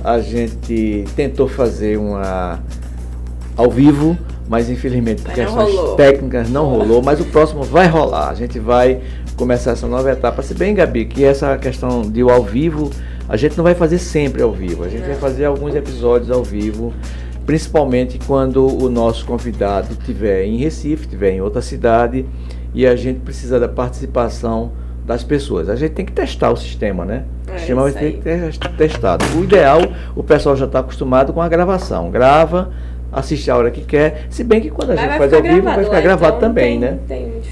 a gente tentou fazer uma ao vivo, mas infelizmente por questões técnicas não rolou, mas o próximo vai rolar. A gente vai começar essa nova etapa. Se bem, Gabi, que essa questão de ao vivo, a gente não vai fazer sempre ao vivo. A gente vai fazer alguns episódios ao vivo, principalmente quando o nosso convidado estiver em Recife, estiver em outra cidade, e a gente precisa da participação das pessoas. A gente tem que testar o sistema, né? O sistema vai ter que ser testado. O ideal, o pessoal já está acostumado com a gravação. Grava, assiste a hora que quer, se bem que quando a gente faz ao vivo vai ficar gravado então também, né?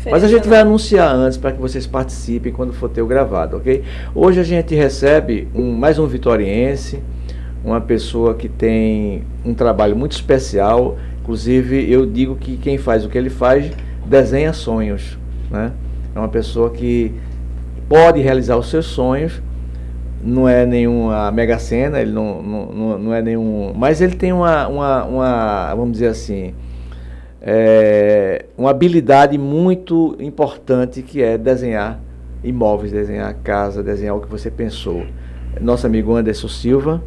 Mas a gente vai anunciar antes para que vocês participem quando for ter o gravado, ok? Hoje a gente recebe mais um vitoriense, uma pessoa que tem um trabalho muito especial. Inclusive eu digo que quem faz o que ele faz desenha sonhos, né? É uma pessoa que pode realizar os seus sonhos. Não é nenhuma mega sena, ele não é nenhum, mas ele tem uma vamos dizer assim, uma habilidade muito importante, que é desenhar imóveis, desenhar casa, desenhar o que você pensou. Nosso amigo Anderson Silva,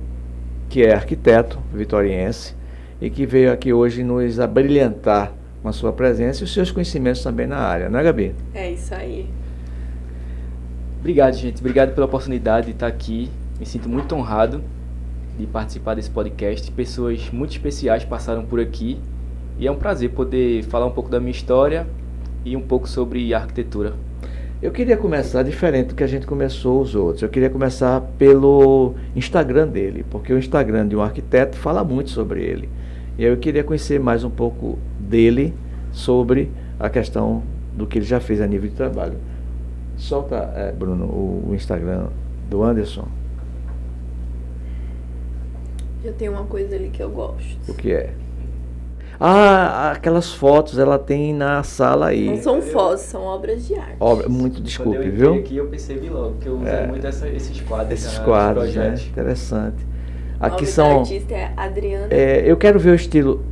que é arquiteto vitoriense e que veio aqui hoje nos abrilhantar com a sua presença e os seus conhecimentos também na área, não é, Gabi? É isso aí. Obrigado, gente. Obrigado pela oportunidade de estar aqui. Me sinto muito honrado de participar desse podcast. Pessoas muito especiais passaram por aqui e é um prazer poder falar um pouco da minha história e um pouco sobre arquitetura. Eu queria começar diferente do que a gente começou os outros. Eu queria começar pelo Instagram dele, porque o Instagram de um arquiteto fala muito sobre ele. E eu queria conhecer mais um pouco dele, sobre a questão do que ele já fez a nível de trabalho. Solta, Bruno, o Instagram do Anderson. Já tem uma coisa ali que eu gosto. O que é? Ah, aquelas fotos ela tem na sala aí. Não são fotos, são obras de arte. Muito desculpe, quando eu viu? Aqui eu percebi logo que eu uso muito esses quadros. Esses quadros, né? Interessante. Aqui são. O artista é Adriana. Eu quero ver o estilo.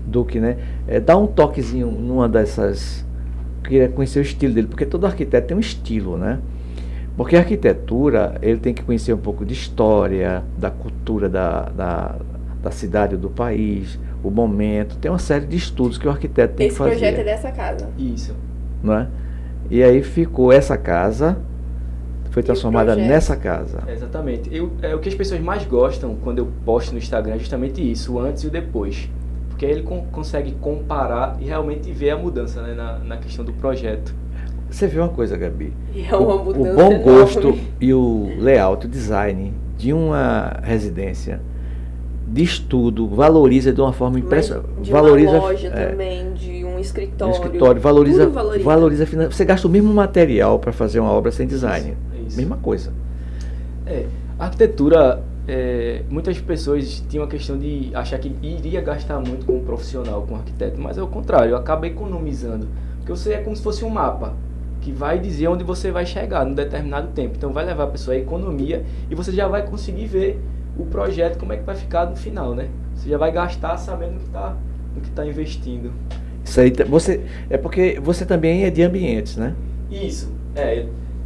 Duque, né? Dá um toquezinho numa dessas. Queria conhecer o estilo dele, porque todo arquiteto tem um estilo, né? Porque a arquitetura, ele tem que conhecer um pouco de história, da cultura da cidade ou do país, o momento. Tem uma série de estudos que o arquiteto tem que fazer. Esse projeto é dessa casa. Isso. Não é? E aí ficou essa casa, foi transformada nessa casa. Exatamente. O que as pessoas mais gostam quando eu posto no Instagram é justamente isso, o antes e o depois. Porque aí ele consegue comparar e realmente ver a mudança, né, na questão do projeto. Você vê uma coisa, Gabi? É uma mudança o bom gosto enorme. E o layout, o design de uma residência de estudo valoriza de uma forma impressionante. De valoriza uma loja também, de um escritório. Valoriza, tudo valoriza. Valoriza. Você gasta o mesmo material para fazer uma obra sem design. Isso. Mesma coisa. A arquitetura, muitas pessoas tinham a questão de achar que iria gastar muito com um profissional, com um arquiteto, mas é o contrário, acaba economizando. Porque você é como se fosse um mapa, que vai dizer onde você vai chegar num determinado tempo. Então vai levar a pessoa à economia e você já vai conseguir ver o projeto, como é que vai ficar no final, né? Você já vai gastar sabendo no que tá investindo. Isso aí, é porque você também é de ambientes, né? Isso,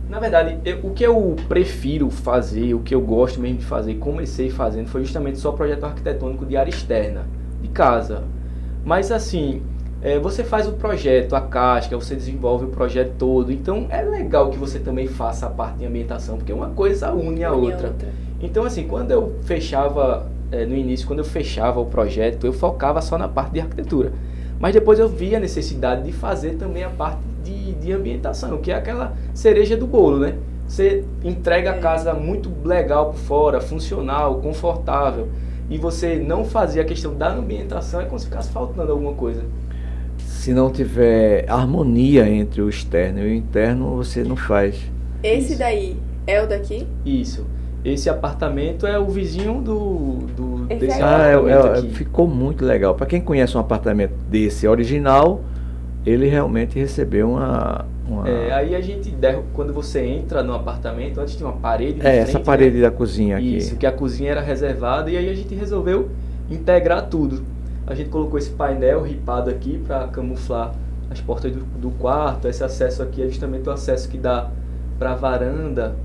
na verdade, o que eu prefiro fazer, o que eu gosto mesmo de fazer, comecei fazendo, foi justamente só projeto arquitetônico de área externa, de casa. Mas assim, você faz o projeto, a casca, você desenvolve o projeto todo, então é legal que você também faça a parte de ambientação, porque uma coisa une a outra. Então assim, quando eu fechava, no início, quando eu fechava o projeto, eu focava só na parte de arquitetura. Mas depois eu vi a necessidade de fazer também a parte de ambientação, que é aquela cereja do bolo, né? Você entrega a casa muito legal por fora, funcional, confortável, e você não fazer a questão da ambientação é como se ficasse faltando alguma coisa. Se não tiver harmonia entre o externo e o interno, você não faz. Esse daí é o daqui? Isso. Esse apartamento é o vizinho desse apartamento aqui. Ficou muito legal. Para quem conhece um apartamento desse original, ele realmente recebeu uma... aí a gente, quando você entra no apartamento, antes tinha uma parede de frente, essa parede, né? Da cozinha aqui. Isso, que a cozinha era reservada, e aí a gente resolveu integrar tudo. A gente colocou esse painel ripado aqui para camuflar as portas do quarto. Esse acesso aqui é justamente o acesso que dá para a varanda.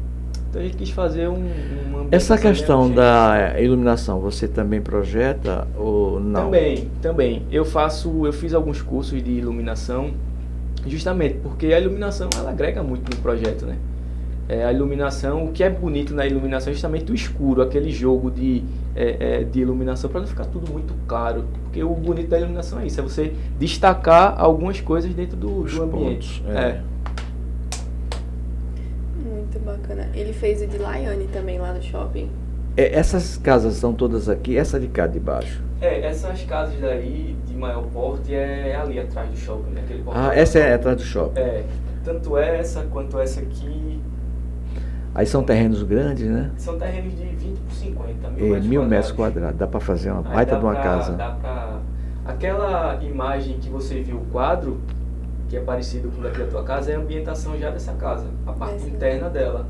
Então a gente quis fazer um ambiente... Essa questão da iluminação, você também projeta ou não? Também. Eu fiz alguns cursos de iluminação, justamente porque a iluminação ela agrega muito no projeto, né? A iluminação, o que é bonito na iluminação é justamente o escuro, aquele jogo de iluminação, para não ficar tudo muito claro. Porque o bonito da iluminação é isso, é você destacar algumas coisas dentro do ambiente. Muito bacana. Ele fez o de Laiane também lá no shopping. Essas casas são todas aqui, essa de cá de baixo? Essas casas daí de maior porte é ali atrás do shopping, né? Essa é atrás do shopping? Tanto essa quanto essa aqui. Aí são terrenos grandes, né? São terrenos de 20 por 50, 1000 metros quadrados. Dá para fazer uma baita de uma casa. Dá pra... Aquela imagem que você viu, o quadro, que é parecido com o daqui da tua casa, é a ambientação já dessa casa. A parte interna dela.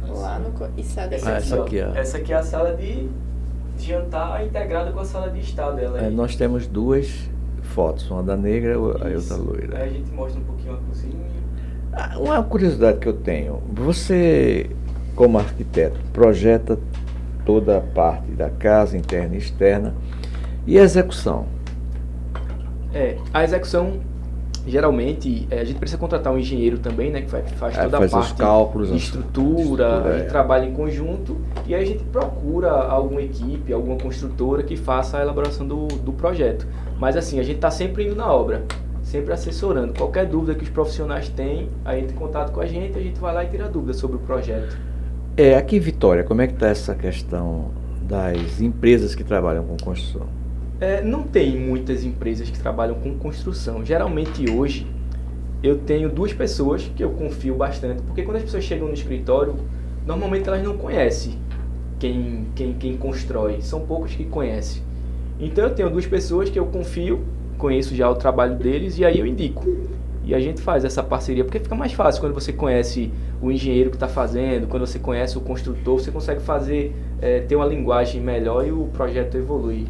Lá no... Isso é essa aqui, ó. Essa aqui é a sala de jantar integrada com a sala de estar dela. Nós temos duas fotos, uma da negra e outra loira. Aí a gente mostra um pouquinho a cozinha. Uma curiosidade que eu tenho, você como arquiteto projeta toda a parte da casa, interna e externa, e a execução? A execução, geralmente, a gente precisa contratar um engenheiro também, né, que faz toda a parte os cálculos, de estrutura, e trabalha em conjunto, e aí a gente procura alguma equipe, alguma construtora que faça a elaboração do projeto. Mas assim, a gente está sempre indo na obra, sempre assessorando. Qualquer dúvida que os profissionais têm, aí entra em contato com a gente vai lá e tira dúvidas sobre o projeto. Aqui em Vitória, como é que está essa questão das empresas que trabalham com construção? Não tem muitas empresas que trabalham com construção. Geralmente hoje, eu tenho duas pessoas que eu confio bastante, porque quando as pessoas chegam no escritório, normalmente elas não conhecem quem constrói, são poucos que conhecem. Então eu tenho duas pessoas que eu confio, conheço já o trabalho deles e aí eu indico. E a gente faz essa parceria, porque fica mais fácil quando você conhece o engenheiro que está fazendo, quando você conhece o construtor, você consegue fazer, ter uma linguagem melhor e o projeto evolui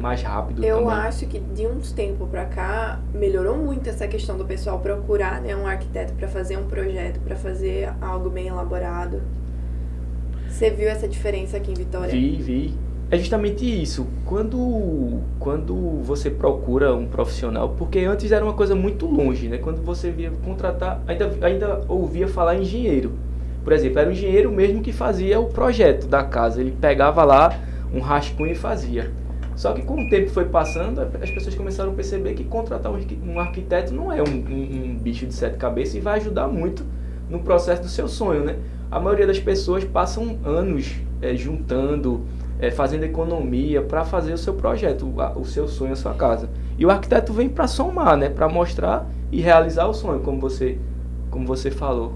mais rápido. Eu acho que de uns tempos para cá melhorou muito essa questão do pessoal procurar, né, um arquiteto para fazer um projeto, para fazer algo bem elaborado. Você viu essa diferença aqui em Vitória? Vi. É justamente isso. Quando você procura um profissional, porque antes era uma coisa muito longe, né? Quando você via contratar, ainda ouvia falar em engenheiro. Por exemplo, era o engenheiro mesmo que fazia o projeto da casa. Ele pegava lá um rascunho e fazia. Só que com o tempo foi passando, as pessoas começaram a perceber que contratar um arquiteto não é um bicho de sete cabeças e vai ajudar muito no processo do seu sonho, né? A maioria das pessoas passam anos juntando, fazendo economia para fazer o seu projeto, o seu sonho, a sua casa. E o arquiteto vem para somar, né? Para mostrar e realizar o sonho, como você falou.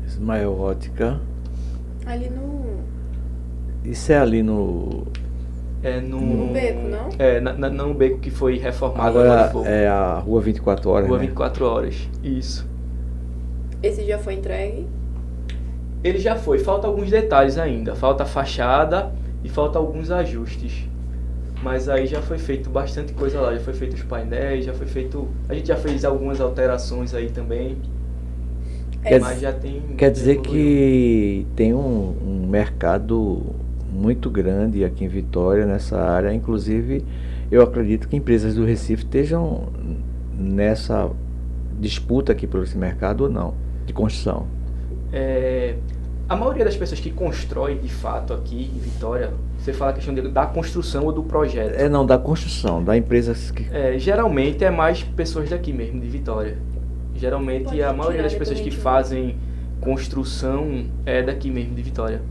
Ismael Ótica. Ali no... Isso é ali no... No beco, não? No beco que foi reformado. Agora é a Rua 24 Horas, Rua né? 24 Horas, isso. Esse já foi entregue? Ele já foi, falta alguns detalhes ainda. Falta a fachada e falta alguns ajustes. Mas aí já foi feito bastante coisa lá. Já foi feito os painéis, já foi feito... A gente já fez algumas alterações aí também. Mas já tem... Quer dizer que tem um mercado muito grande aqui em Vitória nessa área. Inclusive, eu acredito que empresas do Recife estejam nessa disputa aqui por esse mercado ou não, de construção. A maioria das pessoas que constroem de fato aqui em Vitória, você fala a questão da construção ou do projeto? Não, da construção, da empresas que... geralmente é mais pessoas daqui mesmo, de Vitória. Geralmente a maioria das pessoas que fazem construção é daqui mesmo, de Vitória.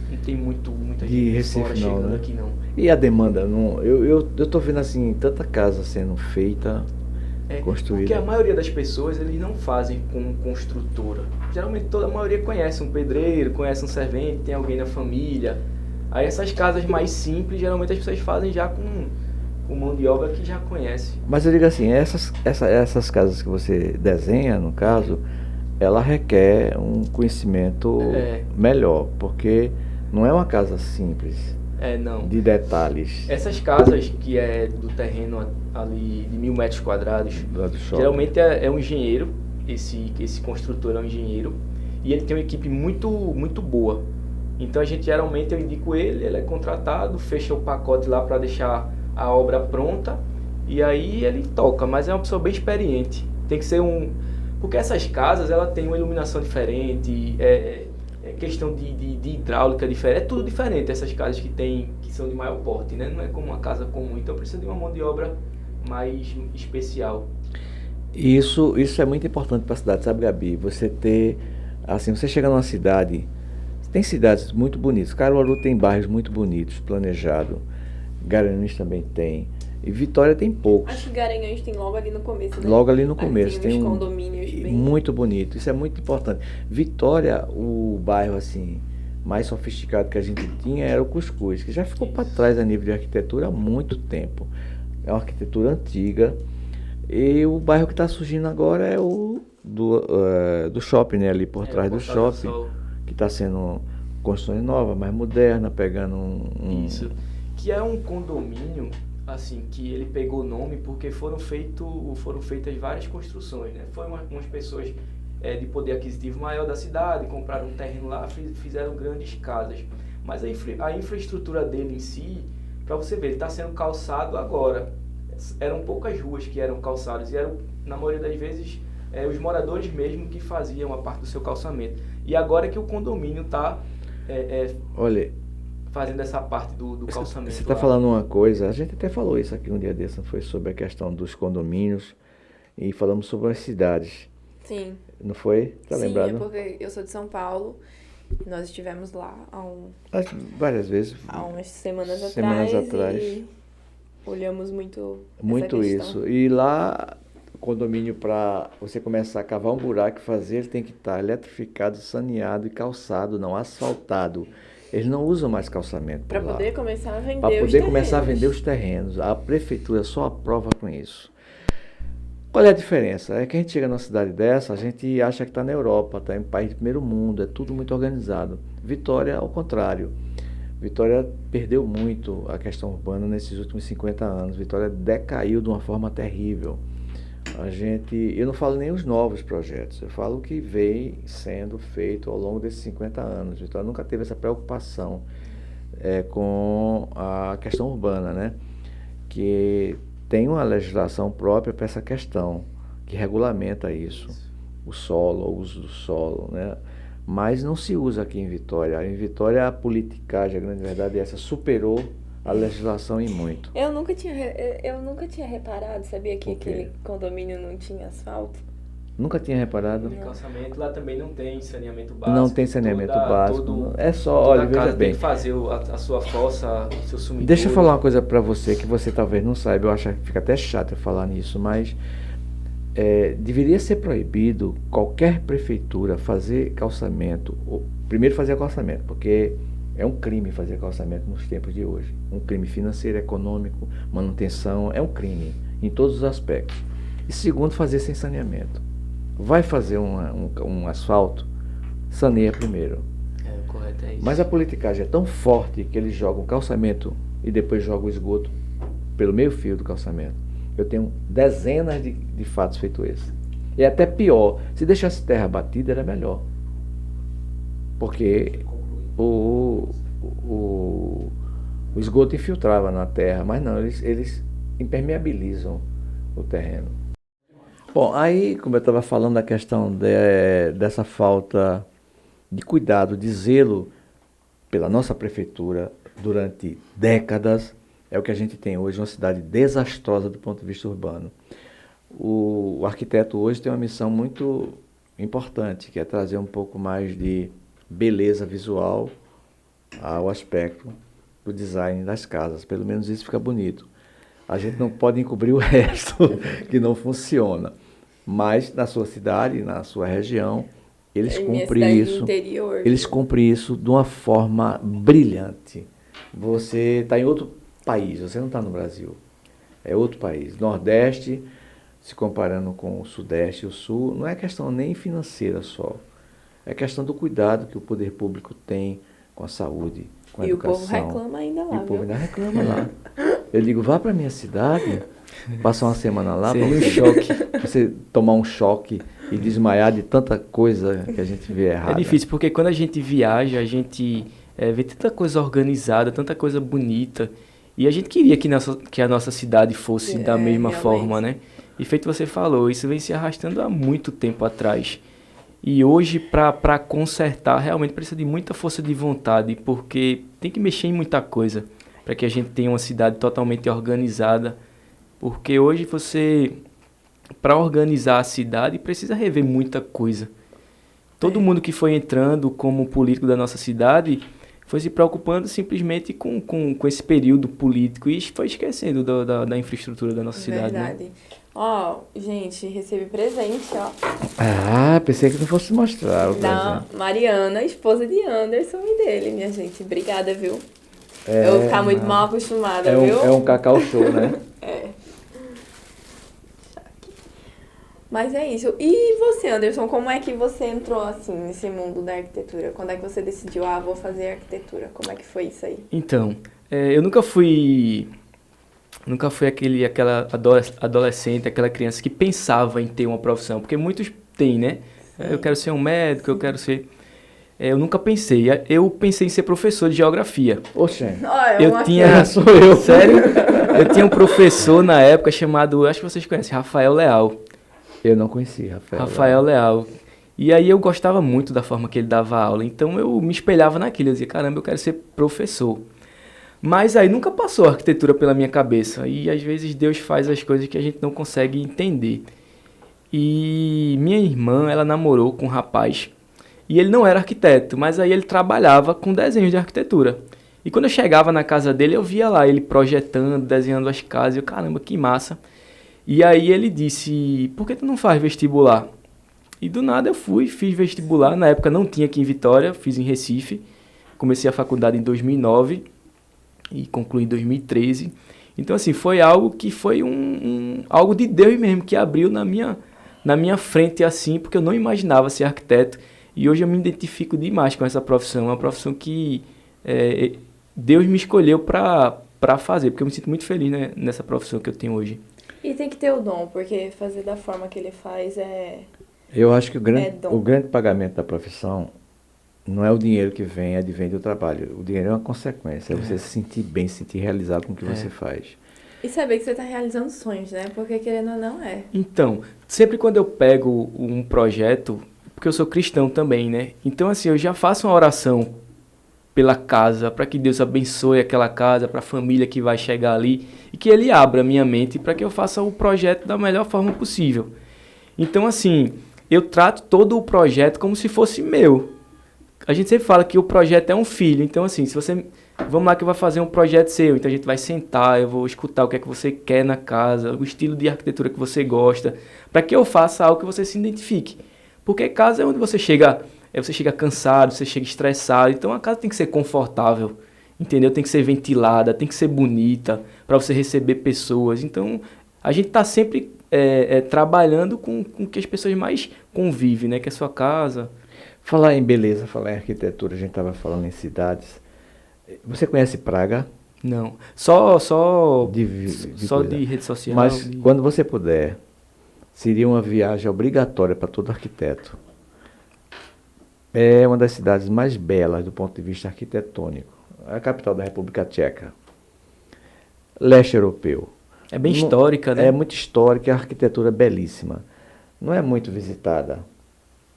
Não tem muita gente Recife fora chegando né? aqui não. E a demanda? Eu tô vendo assim, tanta casa sendo feita, construída. Porque a maioria das pessoas, eles não fazem com construtora. Geralmente a maioria conhece um pedreiro, conhece um servente, tem alguém na família. Aí essas casas mais simples, geralmente as pessoas fazem já com mão de obra que já conhece. Mas eu digo assim, essas casas que você desenha, no caso, ela requer um conhecimento melhor, porque não é uma casa simples. Não. De detalhes. Essas casas que é do terreno ali de 1000 metros quadrados, Do shopping, geralmente é um engenheiro esse construtor é um engenheiro e ele tem uma equipe muito, muito boa. Então geralmente eu indico ele é contratado, fecha o pacote lá para deixar a obra pronta e aí ele toca, mas é uma pessoa bem experiente. Tem que ser porque essas casas ela tem uma iluminação diferente, é questão de hidráulica diferente, é tudo diferente essas casas que são de maior porte, né? Não é como uma casa comum, então precisa de uma mão de obra mais especial. Isso é muito importante para a cidade, sabe, Gabi? Você ter, assim, você chega numa cidade, tem cidades muito bonitas, Caruaru tem bairros muito bonitos, planejado, Garanhuns também tem, e Vitória tem poucos. Acho que Garanhuns tem logo ali no começo, né? Logo ali no começo. Tem uns condomínios bem... Muito bonito, isso é muito importante. Vitória, o bairro, assim, mais sofisticado que a gente tinha era o Cuscuz, que já ficou para trás a nível de arquitetura há muito tempo. É uma arquitetura antiga. E o bairro que está surgindo agora é o do shopping, né? Ali por trás do shopping, que está sendo construções novas, mais moderna, pegando Isso, que é um condomínio, assim, que ele pegou o nome porque foram feitas várias construções, né? Foram umas pessoas de poder aquisitivo maior da cidade, compraram um terreno lá, fizeram grandes casas. Mas a infraestrutura dele em si, para você ver, ele está sendo calçado agora. Eram poucas ruas que eram calçadas e eram, na maioria das vezes, os moradores mesmo que faziam a parte do seu calçamento. E agora que o condomínio está fazendo essa parte do calçamento. Você está falando uma coisa, a gente até falou isso aqui um dia desse, foi sobre a questão dos condomínios e falamos sobre as cidades. Sim. Não foi? Tá lembrado? Sim, é porque eu sou de São Paulo. Nós estivemos lá várias vezes. Há umas semanas atrás. E olhamos muito isso. E lá, o condomínio, para você começar a cavar um buraco e fazer, ele tem que estar eletrificado, saneado e calçado, não asfaltado. Eles não usam mais calçamento para poder começar a vender Para poder começar a vender os terrenos. A prefeitura só aprova com isso. Qual é a diferença? É que a gente chega numa cidade dessa, a gente acha que está na Europa, está em um país de primeiro mundo, é tudo muito organizado. Vitória, ao contrário. Vitória perdeu muito a questão urbana nesses últimos 50 anos. Vitória decaiu de uma forma terrível. Eu não falo nem os novos projetos, eu falo o que vem sendo feito ao longo desses 50 anos. Vitória nunca teve essa preocupação com a questão urbana, né? Que tem uma legislação própria para essa questão, que regulamenta isso, o solo, o uso do solo, né? Mas não se usa aqui em Vitória. Em Vitória a politicagem, a grande verdade é essa, superou a legislação em muito. Eu nunca tinha reparado, sabia que aquele condomínio não tinha asfalto? Nunca tinha reparado. De calçamento, lá também não tem saneamento básico. Não tem saneamento básico. É só, olha, veja bem. Tem que fazer a sua fossa, o seu sumidouro. Deixa eu falar uma coisa para você que você talvez não saiba, eu acho que fica até chato eu falar nisso, mas deveria ser proibido qualquer prefeitura fazer calçamento, primeiro fazer calçamento, porque é um crime fazer calçamento nos tempos de hoje. Um crime financeiro, econômico, manutenção, é um crime em todos os aspectos. E segundo, fazer sem saneamento. Vai fazer um asfalto, saneia primeiro. O correto é isso. Mas a politicagem é tão forte que eles jogam calçamento e depois jogam o esgoto pelo meio fio do calçamento. Eu tenho dezenas de fatos feito esse. E até pior, se deixasse terra batida era melhor. Porque o esgoto infiltrava na terra, mas não, eles impermeabilizam o terreno. Bom, aí, como eu estava falando da questão dessa falta de cuidado, de zelo pela nossa prefeitura durante décadas, é o que a gente tem hoje, uma cidade desastrosa do ponto de vista urbano. O arquiteto hoje tem uma missão muito importante, que é trazer um pouco mais de beleza visual ao aspecto do design das casas. Pelo menos isso fica bonito. A gente não pode encobrir o resto que não funciona. Mas na sua cidade, na sua região, eles cumprem isso. Interior. Eles cumprem isso de uma forma brilhante. Você está em outro país, você não está no Brasil. É outro país. Nordeste, se comparando com o Sudeste e o Sul, não é questão nem financeira só. É questão do cuidado que o poder público tem com a saúde, com a educação. E o povo reclama ainda lá. E o povo ainda reclama lá. Eu digo, vá para a minha cidade, passar uma semana lá, seria um choque. Você tomar um choque e desmaiar de tanta coisa que a gente vê errada. É difícil, porque quando a gente viaja, a gente vê tanta coisa organizada, tanta coisa bonita, e a gente queria que a nossa cidade fosse da mesma forma, né? E feito você falou, isso vem se arrastando há muito tempo atrás. E hoje, para consertar, realmente precisa de muita força de vontade, porque tem que mexer em muita coisa para que a gente tenha uma cidade totalmente organizada. Porque hoje para organizar a cidade, precisa rever muita coisa. Todo mundo que foi entrando como político da nossa cidade foi se preocupando simplesmente com esse período político e foi esquecendo da infraestrutura da nossa cidade. Verdade. Né? Ó, gente, recebi presente, ó. Ah, pensei que não fosse mostrar o da presente. Mariana, esposa de Anderson e dele, minha gente. Obrigada, viu? Eu vou ficar muito mal acostumada, viu? É um cacau show, né? Mas é isso. E você, Anderson, como é que você entrou, assim, nesse mundo da arquitetura? Quando é que você decidiu, vou fazer arquitetura? Como é que foi isso aí? Então, eu nunca fui aquela adolescente, aquela criança que pensava em ter uma profissão, porque muitos têm, né? Eu quero ser um médico, eu quero ser... eu nunca pensei. Eu pensei em ser professor de geografia. Oxe. Sou eu. Sério? Eu tinha um professor na época chamado, acho que vocês conhecem, Rafael Leal. Eu não conheci Rafael Leal. E aí eu gostava muito da forma que ele dava aula, então eu me espelhava naquilo, eu dizia, caramba, eu quero ser professor. Mas aí nunca passou a arquitetura pela minha cabeça, e às vezes Deus faz as coisas que a gente não consegue entender. E minha irmã, ela namorou com um rapaz, e ele não era arquiteto, mas aí ele trabalhava com desenhos de arquitetura. E quando eu chegava na casa dele, eu via lá ele projetando, desenhando as casas, e eu, caramba, que massa. E aí ele disse, por que tu não faz vestibular? E do nada eu fiz vestibular, na época não tinha aqui em Vitória, fiz em Recife, comecei a faculdade em 2009 e concluí em 2013. Então assim, foi algo que foi algo de Deus mesmo, que abriu na minha frente assim, porque eu não imaginava ser arquiteto. E hoje eu me identifico demais com essa profissão, uma profissão que Deus me escolheu para fazer, porque eu me sinto muito feliz, né, nessa profissão que eu tenho hoje. E tem que ter o dom, porque fazer da forma que ele faz Eu acho que o grande pagamento da profissão não é o dinheiro que vem, advém do trabalho. O dinheiro é uma consequência, é você se sentir bem, se sentir realizado com o que você faz. E saber que você está realizando sonhos, né? Porque querendo ou não Então, sempre quando eu pego um projeto, porque eu sou cristão também, né? Então assim, eu já faço uma oração pela casa, para que Deus abençoe aquela casa, para a família que vai chegar ali, e que Ele abra a minha mente para que eu faça o projeto da melhor forma possível. Então, assim, eu trato todo o projeto como se fosse meu. A gente sempre fala que o projeto é um filho, então assim, vamos lá que eu vou fazer um projeto seu, então a gente vai sentar, eu vou escutar o que é que você quer na casa, o estilo de arquitetura que você gosta, para que eu faça algo que você se identifique. Porque casa é onde você chega cansado, você chega estressado, então a casa tem que ser confortável, entendeu? Tem que ser ventilada, tem que ser bonita, para você receber pessoas. Então, a gente está sempre trabalhando com o que as pessoas mais convivem, né? Que é a sua casa. Falar em beleza, falar em arquitetura, a gente estava falando em cidades. Você conhece Praga? Não, só de rede social. Mas quando você puder, seria uma viagem obrigatória para todo arquiteto. É uma das cidades mais belas do ponto de vista arquitetônico. É a capital da República Tcheca. Leste europeu. É bem histórica, né? É muito histórica, a arquitetura é belíssima. Não é muito visitada,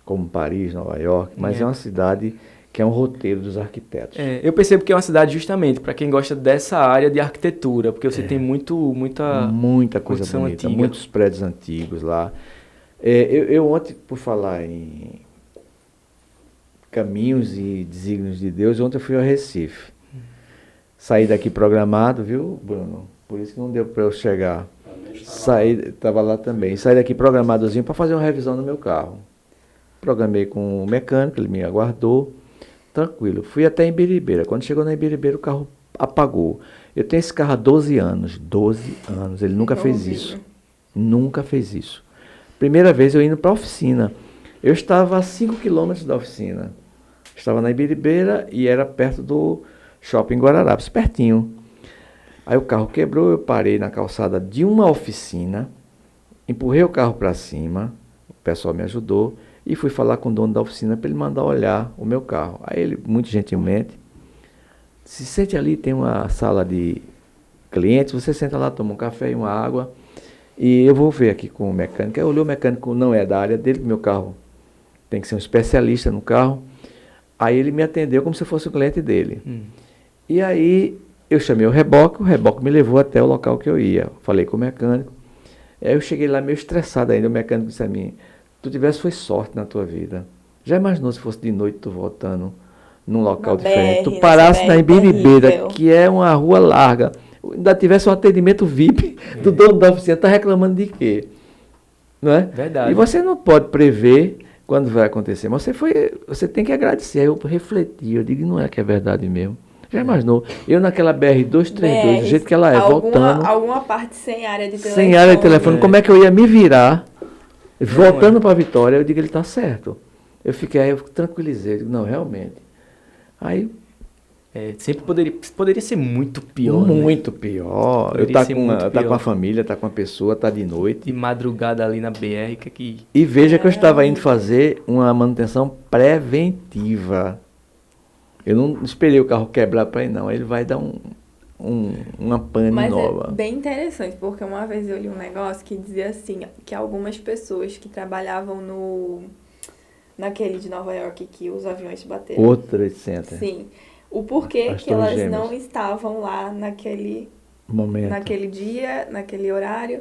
como Paris, Nova York, mas é uma cidade que é um roteiro dos arquitetos. Eu percebo que é uma cidade justamente para quem gosta dessa área de arquitetura, porque você tem muita coisa bonita, antiga. Muitos prédios antigos lá. Eu ontem, por falar em caminhos e desígnios de Deus, ontem eu fui ao Recife. Saí daqui programado, viu, Bruno? Por isso que não deu para eu chegar. Estava lá também. Saí daqui programadozinho para fazer uma revisão no meu carro. Programei com o mecânico, ele me aguardou. Tranquilo. Fui até Imbiribeira. Quando chegou na Imbiribeira, o carro apagou. Eu tenho esse carro há 12 anos. 12 anos. Ele nunca fez isso. Nunca fez isso. Primeira vez eu indo para a oficina. Eu estava a 5 quilômetros da oficina. Estava na Imbiribeira e era perto do Shopping Guararapes, pertinho. Aí o carro quebrou, eu parei na calçada de uma oficina, empurrei o carro para cima, pessoal me ajudou e fui falar com o dono da oficina para ele mandar olhar o meu carro. Aí ele, muito gentilmente, se sente ali, tem uma sala de clientes, você senta lá, toma um café e uma água, e eu vou ver aqui com o mecânico. Aí olhou, o mecânico não é da área dele, meu carro tem que ser um especialista no carro. Aí ele me atendeu como se fosse o cliente dele. E aí eu chamei o reboque me levou até o local que eu ia. Falei com o mecânico. Aí eu cheguei lá meio estressado ainda, o mecânico disse a mim, tu tivesse foi sorte na tua vida. Já imaginou se fosse de noite tu voltando num local diferente? Tu parasse na Ibiribeira, que é uma rua larga, ainda tivesse um atendimento VIP do dono da oficina, tá reclamando de quê? Não é? Verdade. E você não pode prever quando vai acontecer, mas você tem que agradecer. Aí eu refleti, eu digo, não é que é verdade mesmo. Já imaginou? Eu naquela BR-232, do jeito que ela é, voltando. Alguma parte sem área de telefone. Sem área de telefone, como é que eu ia me virar? Voltando para Vitória, eu digo, ele está certo. Eu tranquilizei, eu digo, não, realmente. Aí... sempre poderia ser muito pior. Muito pior. Eu tá com a família, tá com a pessoa, tá de noite. De madrugada ali na BR, que... E veja que eu estava indo fazer uma manutenção preventiva. Eu não esperei o carro quebrar para ir, não. Ele vai dar uma pane nova. É bem interessante, porque uma vez eu li um negócio que dizia assim, que algumas pessoas que trabalhavam naquele de Nova York que os aviões bateram. Outra Center. Sim. O porquê que elas não estavam lá naquele momento, naquele dia, naquele horário.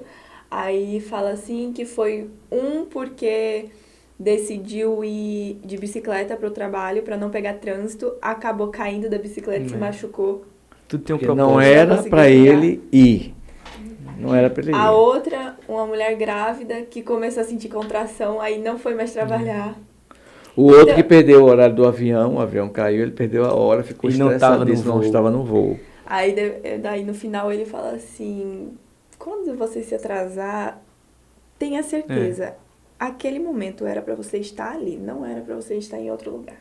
Aí fala assim que foi porque decidiu ir de bicicleta para o trabalho para não pegar trânsito, acabou caindo da bicicleta e se machucou. Tudo tem um propósito. Não era para ele ir. Não era para ele ir. A outra, uma mulher grávida que começou a sentir contração, aí não foi mais trabalhar. O outro que perdeu o horário do avião, o avião caiu, ele perdeu a hora, ficou estressadíssimo, não estava no voo. Aí daí no final ele fala assim, quando você se atrasar, tenha certeza, aquele momento era para você estar ali, não era para você estar em outro lugar.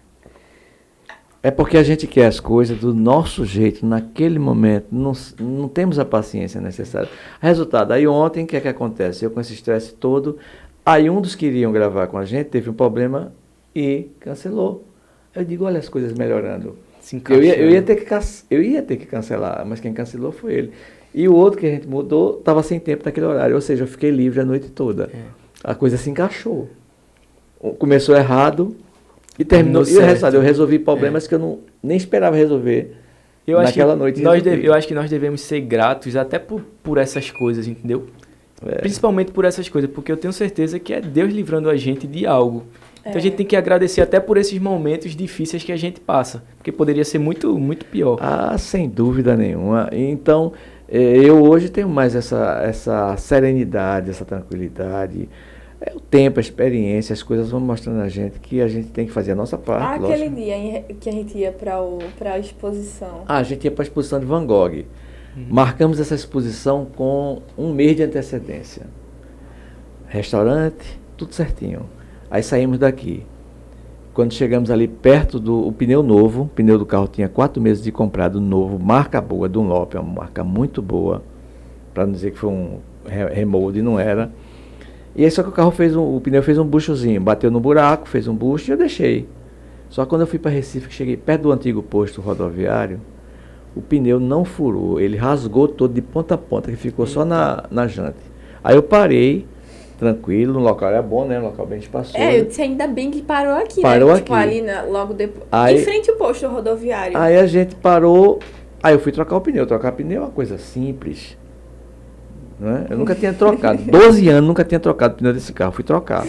É porque a gente quer as coisas do nosso jeito, naquele momento, não temos a paciência necessária. Resultado, aí ontem, o que é que acontece? Eu com esse estresse todo, aí um dos que iriam gravar com a gente teve um problema e cancelou. Eu digo, olha as coisas melhorando. Eu ia ter que cancelar, mas quem cancelou foi ele. E o outro que a gente mudou estava sem tempo naquele horário, ou seja, eu fiquei livre a noite toda. A coisa se encaixou. Começou errado e terminou certo. Eu resolvi problemas que eu nem esperava resolver naquela noite. Eu acho que nós devemos ser gratos até por essas coisas, entendeu? Principalmente por essas coisas, porque eu tenho certeza que é Deus livrando a gente de algo. Então a gente tem que agradecer até por esses momentos difíceis que a gente passa, porque poderia ser muito, muito pior. Ah, sem dúvida nenhuma. Então, eu hoje tenho mais essa serenidade, essa tranquilidade. O tempo, a experiência, as coisas vão mostrando a gente que a gente tem que fazer a nossa parte. Aquele dia que a gente ia para a exposição. A gente ia para a exposição de Van Gogh. Marcamos essa exposição com um mês de antecedência. Restaurante, tudo certinho. Aí saímos daqui. Quando chegamos ali perto do pneu novo, o pneu do carro tinha 4 meses de comprado novo, marca boa, Dunlop, uma marca muito boa, para não dizer que foi um remold, não era. E aí só que o pneu fez um buchozinho, bateu no buraco, fez um bucho e eu deixei. Só que quando eu fui para Recife, que cheguei perto do antigo posto rodoviário, o pneu não furou, ele rasgou todo de ponta a ponta, que ficou só na jante. Aí eu parei, tranquilo, no local era bom, né? Um local bem espaçoso. Eu disse, ainda bem que parou aqui, parou né? Aqui. Tipo, ali logo depois. Em frente ao posto rodoviário. Aí a gente parou, aí eu fui trocar o pneu. Trocar pneu é uma coisa simples. Né? Eu nunca tinha trocado, 12 anos nunca tinha trocado o pneu desse carro, fui trocar.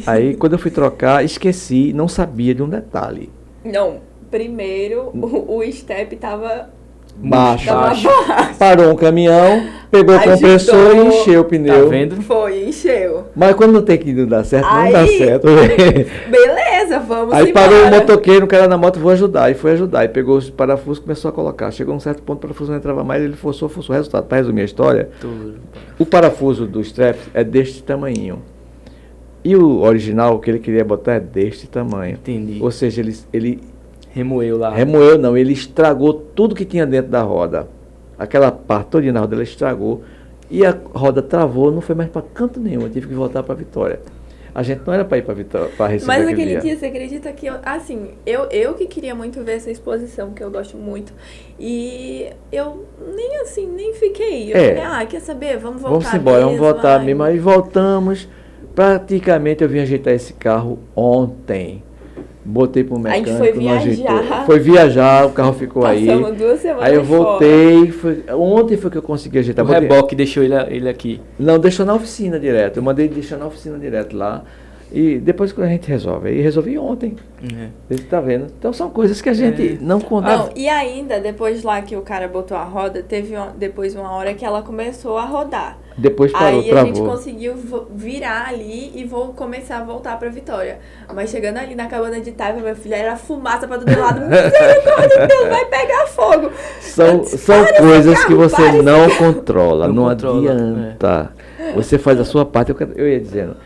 Aí quando eu fui trocar, esqueci, não sabia de um detalhe. Não, primeiro o step tava baixo. Parou um caminhão, pegou o compressor e encheu o pneu. Tá vendo? Foi, encheu. Mas quando não tem que não dar certo, não dá certo. Beleza, vamos Aí embora. Parou o motoqueiro, um cara na moto, vou ajudar. E foi ajudar. E pegou os parafusos e começou a colocar. Chegou a um certo ponto, o parafuso não entrava mais, ele forçou. Resultado, para resumir a história, o parafuso do strap é deste tamanhinho. E o original, o que ele queria botar é deste tamanho. Entendi. Ou seja, ele remoeu lá. Remoeu não, ele estragou tudo que tinha dentro da roda. Aquela parte toda na roda, ela estragou. E a roda travou, não foi mais para canto nenhum, eu tive que voltar para Vitória. A gente não era para ir para Vitória, para receber Mas aquele aquele dia, você acredita que eu que queria muito ver essa exposição, que eu gosto muito. E eu nem fiquei. Eu falei, quer saber? Vamos voltar. Vamos embora, vamos voltar mesmo. Aí voltamos. Praticamente eu vim ajeitar esse carro ontem. Botei pro mecânico, a gente não ajeitou. Foi viajar, o carro ficou aí. Passamos 2 semanas aí eu voltei, ontem foi que eu consegui ajeitar. O reboque deixou ele aqui. Não, deixou na oficina direto. Eu mandei deixar na oficina direto lá. E depois que a gente resolve. Aí resolvi ontem. Você tá vendo? Então são coisas que a gente não conta. E ainda, depois lá que o cara botou a roda, teve depois uma hora que ela começou a rodar. Depois parou, aí travou. A gente conseguiu virar ali e começar a voltar pra Vitória. Mas chegando ali na cabana de Taiva, minha filha, era fumaça pra todo lado. Misericórdia, Deus, vai pegar fogo. São coisas que você não controla. Não adianta. Você faz a sua parte. Eu ia dizendo,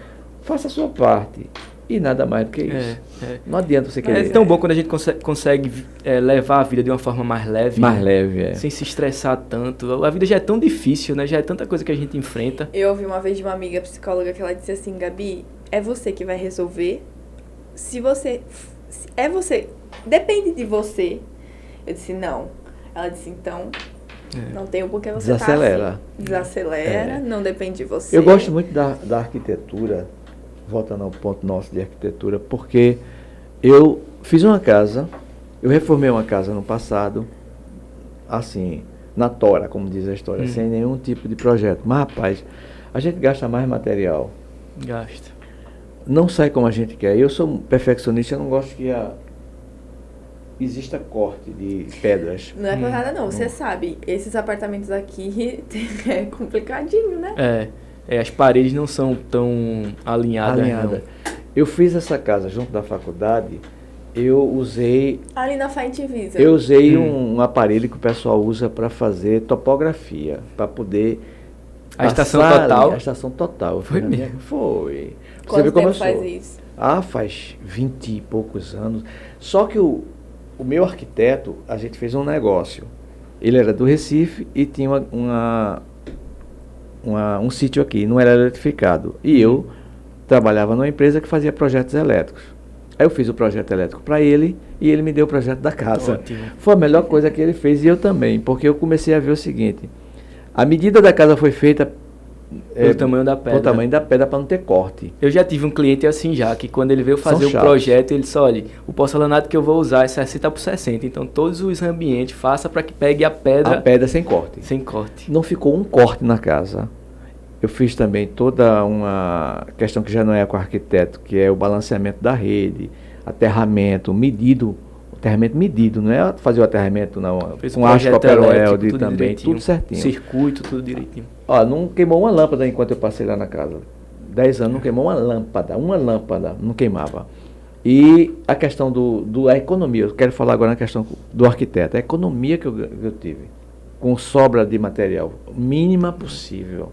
faça a sua parte. E nada mais do que isso. Não adianta você querer. É tão bom quando a gente consegue levar a vida de uma forma mais leve. Mais leve, sem se estressar tanto. A vida já é tão difícil, né? Já é tanta coisa que a gente enfrenta. Eu ouvi uma vez de uma amiga psicóloga que ela disse assim, Gabi, é você que vai resolver. Depende de você. Eu disse, não. Ela disse, então, não tem o porquê você desacelera. Tá assim. Desacelera, não depende de você. Eu gosto muito da arquitetura. Voltando ao ponto nosso de arquitetura, porque eu fiz uma casa, eu reformei uma casa no passado, assim, na tora, como diz a história, sem nenhum tipo de projeto. Mas, rapaz, a gente gasta mais material. Gasta. Não sai como a gente quer. Eu sou um perfeccionista, eu não gosto que exista corte de pedras. Não é por nada não, você sabe, esses apartamentos aqui é complicadinho, né? As paredes não são tão alinhadas. Não. Eu fiz essa casa junto da faculdade, eu usei... Ali na Fight Visa. Eu usei um aparelho que o pessoal usa para fazer topografia, para poder... A estação total? A estação total. Foi mesmo? Foi. Quanto tempo faz isso? Faz 20 e poucos anos. Só que o meu arquiteto, a gente fez um negócio. Ele era do Recife e tinha um sítio aqui, não era eletrificado. E eu trabalhava numa empresa que fazia projetos elétricos. Aí eu fiz o projeto elétrico para ele e ele me deu o projeto da casa. Ótimo. Foi a melhor coisa que ele fez e eu também, porque eu comecei a ver o seguinte, a medida da casa foi feita pelo tamanho da pedra. Pelo tamanho da pedra para não ter corte. Eu já tive um cliente assim já, que quando ele veio fazer o projeto, ele disse, olha, o porcelanato que eu vou usar é 60 por 60, então todos os ambientes faça para que pegue a pedra... A pedra sem corte. Sem corte. Não ficou um corte na casa. Eu fiz também toda uma questão que já não é com o arquiteto, que é o balanceamento da rede, aterramento medido, não é fazer o aterramento não, fez com haste Copperweld também, direitinho. tudo certinho. Circuito, tudo direitinho. Não queimou uma lâmpada enquanto eu passei lá na casa. 10 anos não queimou uma lâmpada, não queimava. E a questão da economia, eu quero falar agora na questão do arquiteto, a economia que eu tive, com sobra de material, mínima possível.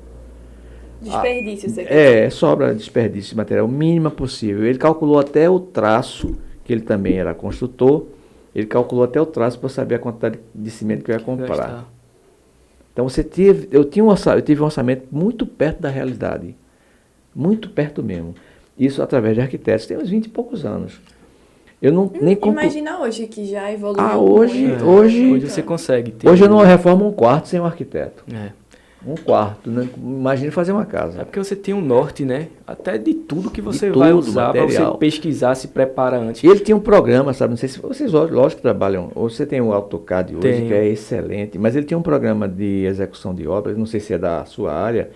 Desperdício, você quer dizer? Sobra desperdício de material, mínima possível. Ele calculou até o traço, que ele também era construtor, ele calculou até o traço para saber a quantidade de cimento que eu ia comprar. Então eu tive um orçamento muito perto da realidade, muito perto mesmo. Isso através de arquitetos, tem uns 20 e poucos anos. Eu nem imagina hoje que já evoluiu. Hoje você consegue ter. Hoje eu não reformo um quarto sem um arquiteto. Um quarto, né? Imagine fazer uma casa. É porque você tem um norte, né? Até de tudo que você vai usar para você pesquisar, se prepara antes. Ele tinha um programa, sabe? Não sei se vocês, lógico, trabalham. Ou você tem o AutoCAD hoje, que é excelente. Mas ele tinha um programa de execução de obras, não sei se é da sua área,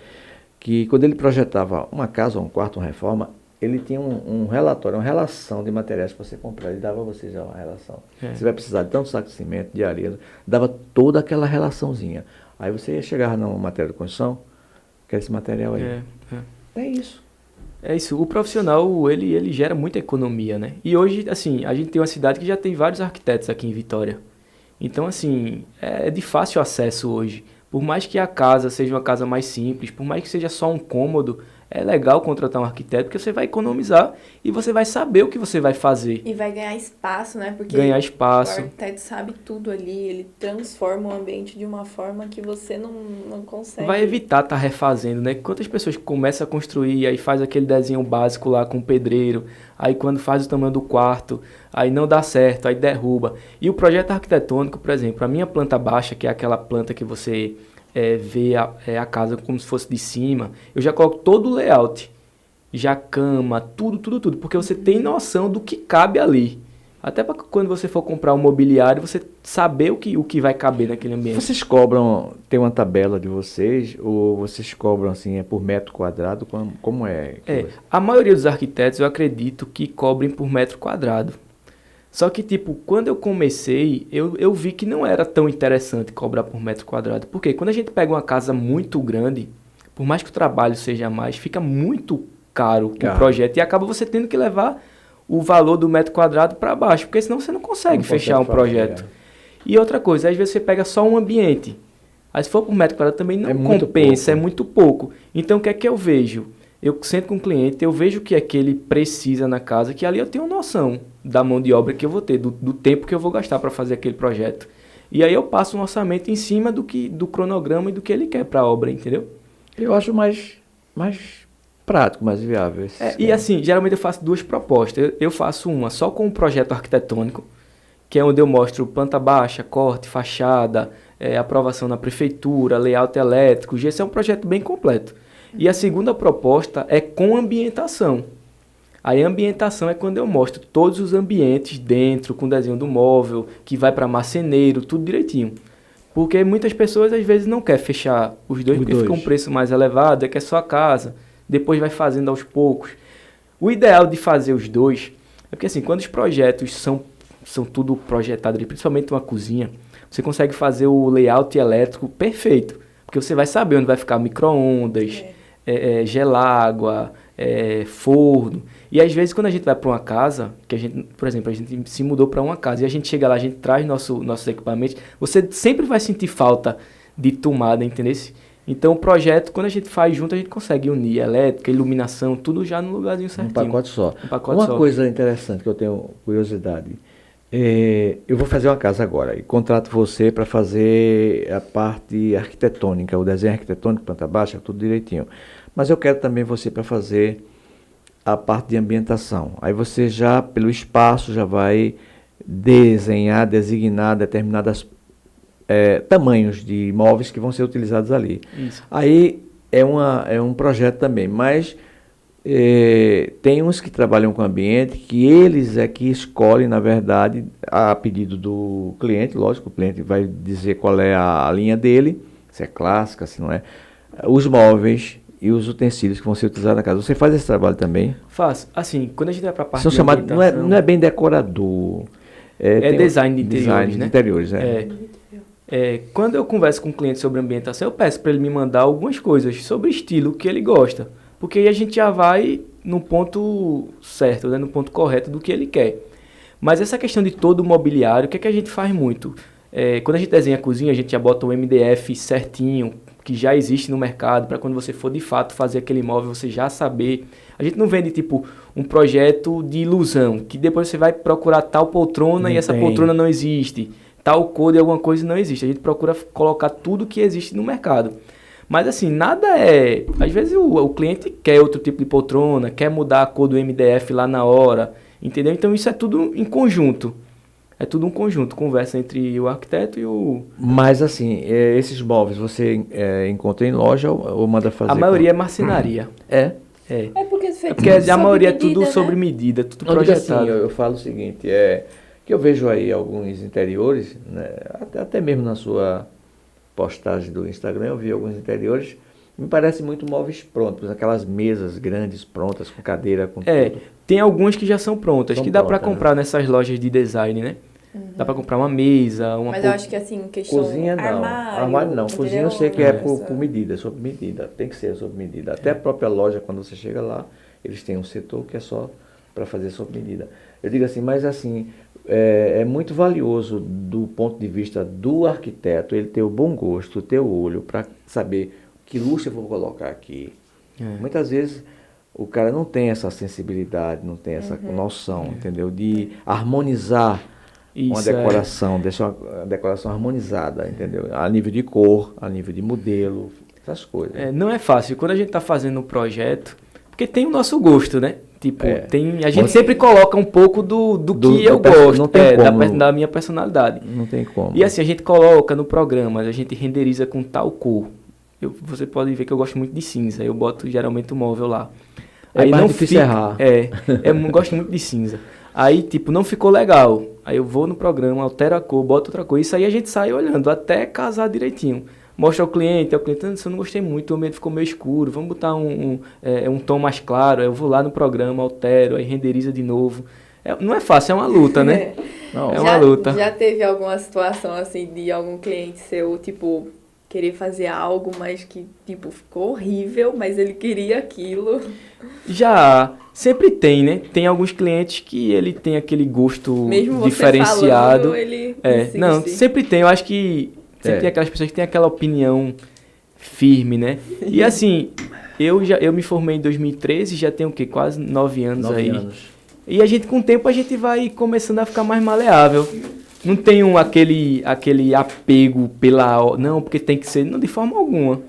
que quando ele projetava uma casa, um quarto, uma reforma, ele tinha um relatório, uma relação de materiais para você comprar. Ele dava a você já uma relação. Você vai precisar de tanto saco de cimento, de areia, dava toda aquela relaçãozinha. Aí você ia chegar no material de construção, que é esse material aí. É isso. É isso. O profissional, ele gera muita economia, né? E hoje, assim, a gente tem uma cidade que já tem vários arquitetos aqui em Vitória. Então, assim, é de fácil acesso hoje. Por mais que a casa seja uma casa mais simples, por mais que seja só um cômodo, é legal contratar um arquiteto porque você vai economizar e você vai saber o que você vai fazer. E vai ganhar espaço, né? Porque ganhar espaço. O arquiteto sabe tudo ali, ele transforma o ambiente de uma forma que você não consegue. Vai evitar estar refazendo, né? Quantas pessoas começam a construir, aí faz aquele desenho básico lá com o pedreiro, aí quando faz o tamanho do quarto, aí não dá certo, aí derruba. E o projeto arquitetônico, por exemplo, a minha planta baixa, que é aquela planta que você vê a casa como se fosse de cima, eu já coloco todo o layout, já cama, tudo, porque você tem noção do que cabe ali. Até para quando você for comprar um mobiliário, você saber o que vai caber naquele ambiente. Vocês cobram, tem uma tabela de vocês, ou vocês cobram assim, por metro quadrado? Como é? A maioria dos arquitetos eu acredito que cobrem por metro quadrado. Só que, tipo, quando eu comecei, eu vi que não era tão interessante cobrar por metro quadrado. Porque quando a gente pega uma casa muito grande, por mais que o trabalho seja mais, fica muito caro o projeto. E acaba você tendo que levar o valor do metro quadrado para baixo, porque senão você não consegue fechar um projeto. E outra coisa, às vezes você pega só um ambiente. Aí se for por metro quadrado também não compensa, é muito pouco. Então o que é que eu vejo? Eu sento com o cliente, eu vejo o que é que ele precisa na casa, que ali eu tenho noção da mão de obra que eu vou ter, do tempo que eu vou gastar para fazer aquele projeto. E aí eu passo um orçamento em cima do cronograma e do que ele quer para a obra, entendeu? Eu acho mais prático, mais viável. E assim, geralmente eu faço duas propostas. Eu faço uma só com o projeto arquitetônico, que é onde eu mostro planta baixa, corte, fachada, aprovação na prefeitura, layout elétrico. Esse é um projeto bem completo. E a segunda proposta é com ambientação. Aí a ambientação é quando eu mostro todos os ambientes dentro, com desenho do móvel, que vai para marceneiro, tudo direitinho. Porque muitas pessoas às vezes não querem fechar os dois, porque fica um preço mais elevado, que é só a casa, depois vai fazendo aos poucos. O ideal de fazer os dois é porque assim, quando os projetos são tudo projetado, principalmente uma cozinha, você consegue fazer o layout elétrico perfeito, porque você vai saber onde vai ficar micro-ondas, gelágua, forno. E às vezes quando a gente vai para uma casa, que a gente, por exemplo, a gente se mudou para uma casa e a gente chega lá, a gente traz nossos equipamentos, você sempre vai sentir falta de tomada, entendeu? Então o projeto, quando a gente faz junto, a gente consegue unir elétrica, iluminação, tudo já no lugarzinho certinho. Um pacote só. Uma coisa interessante que eu tenho curiosidade, eu vou fazer uma casa agora e contrato você para fazer a parte arquitetônica, o desenho arquitetônico, planta baixa, tudo direitinho. Mas eu quero também você para fazer a parte de ambientação. Aí você já, pelo espaço, já vai designar determinadas tamanhos de imóveis que vão ser utilizados ali. Isso. Aí é um projeto também, mas tem uns que trabalham com ambiente que eles é que escolhem, na verdade, a pedido do cliente, lógico, o cliente vai dizer qual é a linha dele, se é clássica, se não é, os móveis e os utensílios que vão ser utilizados na casa. Você faz esse trabalho também? Faço. Assim, quando a gente vai para a parte de ambientação... Não é bem decorador. Design de interiores, design de interiores, quando eu converso com o cliente sobre ambientação, eu peço para ele me mandar algumas coisas sobre estilo que ele gosta. Porque aí a gente já vai no ponto certo, né, no ponto correto do que ele quer. Mas essa questão de todo o mobiliário, o que é que a gente faz muito? Quando a gente desenha a cozinha, a gente já bota o MDF certinho, que já existe no mercado, para quando você for de fato fazer aquele imóvel, você já saber. A gente não vende tipo um projeto de ilusão, que depois você vai procurar tal poltrona e essa poltrona não existe. Tal cor de alguma coisa não existe. A gente procura colocar tudo que existe no mercado. Mas assim, nada é... Às vezes o cliente quer outro tipo de poltrona, quer mudar a cor do MDF lá na hora, entendeu? Então isso é tudo em conjunto. É tudo um conjunto, conversa entre o arquiteto e o... Mas assim, esses móveis você encontra em loja ou manda fazer? A maioria é marcenaria. É Porque a maioria é tudo né? sobre medida, tudo não, projetado. Assim, eu falo o seguinte, que eu vejo aí alguns interiores, né, até mesmo na sua postagem do Instagram, eu vi alguns interiores, me parece muito móveis prontos, aquelas mesas grandes prontas, com cadeira, com tudo. Tem algumas que já são prontas, que dá para comprar nessas lojas de design, né? Dá para comprar uma mesa, Mas eu acho que assim, questão cozinha não, armário não. Cozinha eu sei que é por medida, sob medida, tem que ser sob medida. Até a própria loja, quando você chega lá, eles têm um setor que é só para fazer sob medida. Eu digo assim, mas assim, é muito valioso do ponto de vista do arquiteto, ele ter o bom gosto, ter o olho para saber que luxo eu vou colocar aqui. Muitas vezes o cara não tem essa sensibilidade, não tem essa noção, entendeu? De harmonizar uma decoração, deixar uma decoração harmonizada, entendeu? A nível de cor, a nível de modelo, essas coisas. Não é fácil. Quando a gente está fazendo um projeto, porque tem o nosso gosto, né? Tipo, a gente sempre coloca um pouco do que eu gosto, da minha personalidade. Não tem como. E assim, a gente coloca no programa, a gente renderiza com tal cor. Você pode ver que eu gosto muito de cinza, eu boto geralmente o móvel lá. Aí mais difícil errar. Eu gosto muito de cinza. Aí, tipo, não ficou legal. Aí eu vou no programa, altero a cor, boto outra cor. Isso aí a gente sai olhando até casar direitinho. Mostra ao cliente, eu não gostei muito, o ambiente ficou meio escuro, vamos botar um tom mais claro. Aí eu vou lá no programa, altero, aí renderiza de novo. Não é fácil, é uma luta, né? Não, uma luta. Já teve alguma situação, assim, de algum cliente seu, tipo, querer fazer algo, mas que, tipo, ficou horrível, mas ele queria aquilo? Já, sempre tem, né? Tem alguns clientes que ele tem aquele gosto mesmo diferenciado. Falando, ele insiste. Não, sempre tem. Eu acho que sempre tem aquelas pessoas que têm aquela opinião firme, né? E assim, eu me formei em 2013, já tenho o quê? Quase 9 anos 9 anos. E com o tempo a gente vai começando a ficar mais maleável. Não tenho aquele apego não, porque tem que ser, não, de forma alguma.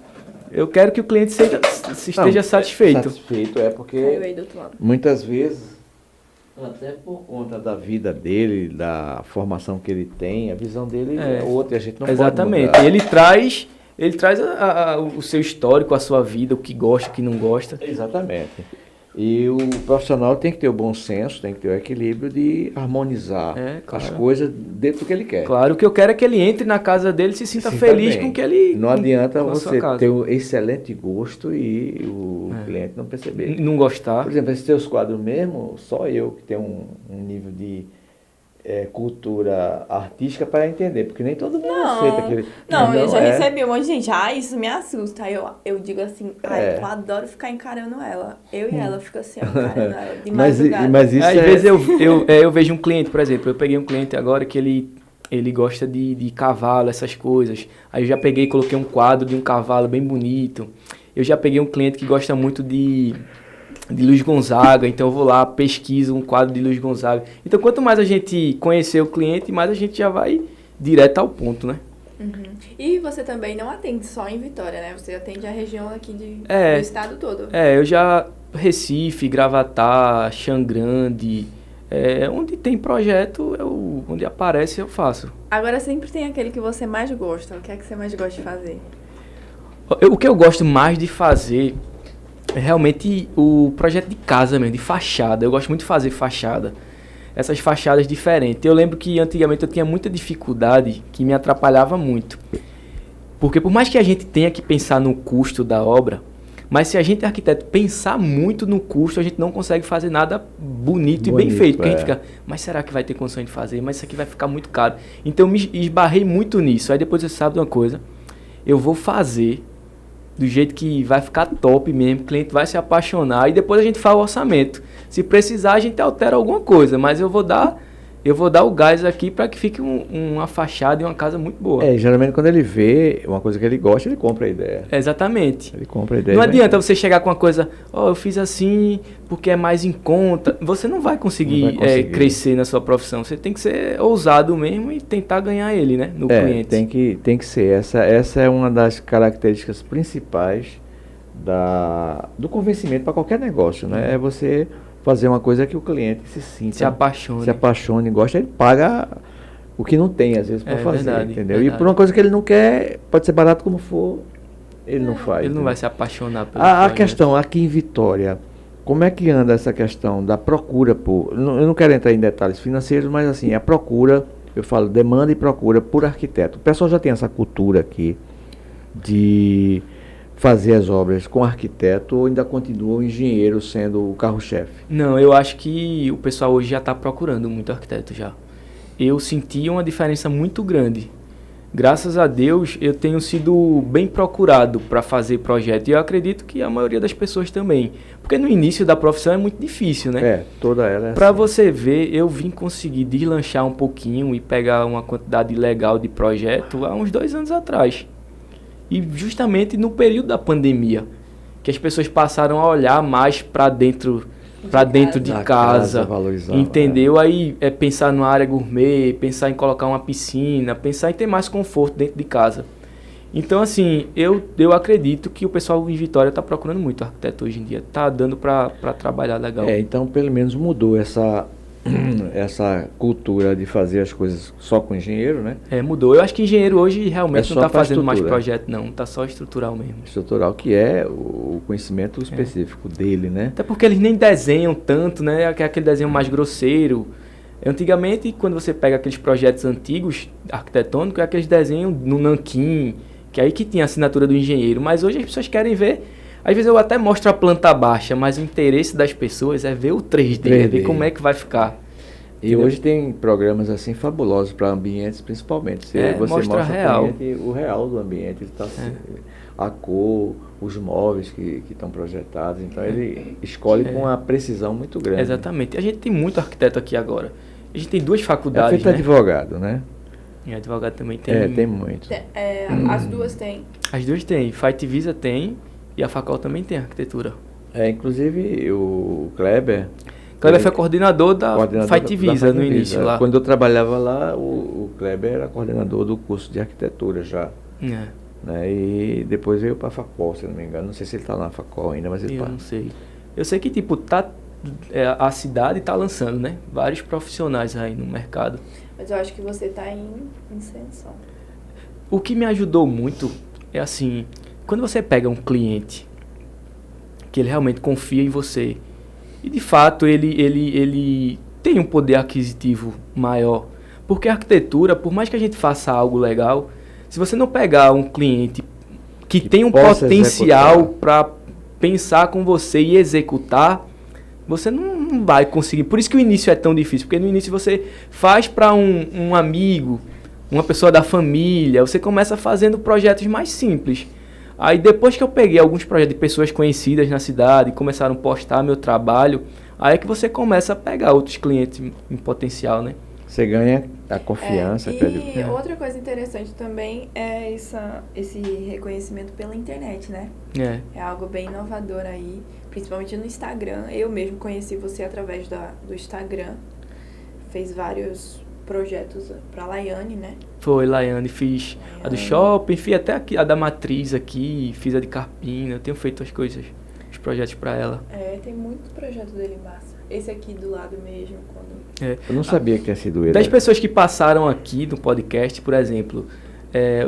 Eu quero que o cliente esteja satisfeito. Satisfeito porque muitas vezes, até por conta da vida dele, da formação que ele tem, a visão dele é outra, a gente não exatamente. pode mudar. Ele traz o seu histórico, a sua vida, o que gosta, o que não gosta. Exatamente. E o profissional tem que ter o bom senso, tem que ter o equilíbrio de harmonizar as coisas dentro do que ele quer. Claro, o que eu quero é que ele entre na casa dele e se sinta feliz com o que ele... Não adianta você ter um excelente gosto e o cliente não perceber. Não gostar. Por exemplo, esses teus quadros mesmo, só eu que tenho um nível de cultura artística para entender, porque nem todo mundo aceita aquele... Não, eu já recebi um monte de gente, isso me assusta. Aí eu digo assim, eu adoro ficar encarando ela. Eu e ela ficam assim, encarando ela de madrugada. Mas isso às vezes eu vejo um cliente, por exemplo, eu peguei um cliente agora que ele gosta de cavalo, essas coisas. Aí eu já peguei e coloquei um quadro de um cavalo bem bonito. Eu já peguei um cliente que gosta muito de Luiz Gonzaga, então eu vou lá, pesquiso um quadro de Luiz Gonzaga. Então, quanto mais a gente conhecer o cliente, mais a gente já vai direto ao ponto, né? E você também não atende só em Vitória, né? Você atende a região aqui do estado todo. Eu já... Recife, Gravatá, Xangrande, onde tem projeto, onde aparece eu faço. Agora sempre tem aquele que você mais gosta. O que é que você mais gosta de fazer? O que eu gosto mais de fazer... realmente o projeto de casa mesmo, de fachada. Eu gosto muito de fazer fachada. Essas fachadas diferentes. Eu lembro que antigamente eu tinha muita dificuldade que me atrapalhava muito. Porque por mais que a gente tenha que pensar no custo da obra, mas se a gente é arquiteto pensar muito no custo, a gente não consegue fazer nada bonito e bem feito. Porque a gente fica, mas será que vai ter condição de fazer? Mas isso aqui vai ficar muito caro. Então eu me esbarrei muito nisso. Aí depois você sabe de uma coisa, eu vou fazer do jeito que vai ficar top mesmo, o cliente vai se apaixonar e depois a gente faz o orçamento. Se precisar, a gente altera alguma coisa, mas eu vou dar o gás aqui para que fique uma fachada e uma casa muito boa. Geralmente quando ele vê uma coisa que ele gosta, ele compra a ideia. Exatamente. Ele compra a ideia. Não adianta você chegar com uma coisa, eu fiz assim porque é mais em conta. Você não vai conseguir, crescer na sua profissão. Você tem que ser ousado mesmo e tentar ganhar ele, né, no cliente. Tem que ser. Essa é uma das características principais do convencimento para qualquer negócio, né? É você fazer uma coisa que o cliente se sinta, se apaixone, gosta, ele paga o que não tem, às vezes, para fazer, verdade, entendeu? Verdade. E por uma coisa que ele não quer, pode ser barato como for, ele não faz. Ele não vai se apaixonar pelo a questão aqui em Vitória, como é que anda essa questão da procura por... Eu não quero entrar em detalhes financeiros, mas assim, a procura, eu falo demanda e procura por arquiteto. O pessoal já tem essa cultura aqui de fazer as obras com arquiteto ou ainda continua o engenheiro sendo o carro-chefe? Não, eu acho que o pessoal hoje já está procurando muito arquiteto já. Eu senti uma diferença muito grande. Graças a Deus, eu tenho sido bem procurado para fazer projeto e eu acredito que a maioria das pessoas também. Porque no início da profissão é muito difícil, né? Toda ela é Para assim. você ver, eu vim conseguir deslanchar um pouquinho e pegar uma quantidade legal de projeto há uns 2 anos atrás. E justamente no período da pandemia. que as pessoas passaram a olhar mais para dentro de casa, entendeu? Aí é pensar numa área gourmet, pensar em colocar uma piscina, pensar em ter mais conforto dentro de casa. Então, assim, eu acredito que o pessoal em Vitória está procurando muito arquiteto hoje em dia, está dando para trabalhar legal. Então pelo menos mudou essa cultura de fazer as coisas só com engenheiro, né? Mudou. Eu acho que engenheiro hoje realmente não está fazendo mais projeto, não. Está só estrutural mesmo. Estrutural, que é o conhecimento específico dele, né? Até porque eles nem desenham tanto, né? Aquele desenho mais grosseiro. Antigamente, quando você pega aqueles projetos antigos, arquitetônicos, é aqueles desenhos no nanquim, que aí que tinha a assinatura do engenheiro. Mas hoje as pessoas querem ver... Às vezes eu até mostro a planta baixa, mas o interesse das pessoas é ver o 3D. É ver como é que vai ficar. E hoje tem programas assim fabulosos para ambientes, principalmente. Você mostra real. O real do ambiente, a cor, os móveis que estão projetados. Então ele escolhe com uma precisão muito grande. Exatamente. A gente tem muito arquiteto aqui agora. A gente tem 2 faculdades. Feito advogado, né? E advogado também tem. Tem muito. As duas têm. As duas têm. Fight Visa tem e a Facol também tem arquitetura. Inclusive o Kleber foi coordenador da Fight Visa no início lá. Quando eu trabalhava lá, o Kleber era coordenador do curso de arquitetura já. Né? E depois veio para a Facol, se não me engano. Não sei se ele está na Facol ainda, mas ele não sei. Eu sei que a cidade está lançando, né? Vários profissionais aí no mercado. Mas eu acho que você está em ascensão. O que me ajudou muito é assim, quando você pega um cliente que ele realmente confia em você e de fato ele tem um poder aquisitivo maior, porque a arquitetura, por mais que a gente faça algo legal, se você não pegar um cliente que tem um potencial para pensar com você e executar, você não vai conseguir. Por isso que o início é tão difícil, porque no início você faz para um amigo, uma pessoa da família, você começa fazendo projetos mais simples. Aí depois que eu peguei alguns projetos de pessoas conhecidas na cidade e começaram a postar meu trabalho, aí é que você começa a pegar outros clientes em potencial, né? Você ganha a confiança. E outra coisa interessante também é esse reconhecimento pela internet, né? É algo bem inovador aí, principalmente no Instagram. Eu mesmo conheci você através do Instagram. Fez vários projetos para a Laiane, né? Foi, Laiane. Fiz a do shopping, fiz até aqui, a da matriz aqui, fiz a de Carpina. Eu tenho feito as coisas, os projetos para ela. Tem muitos projetos dele massa. Esse aqui do lado mesmo. Eu não sabia que tinha sido ele. Das pessoas que passaram aqui no podcast, por exemplo,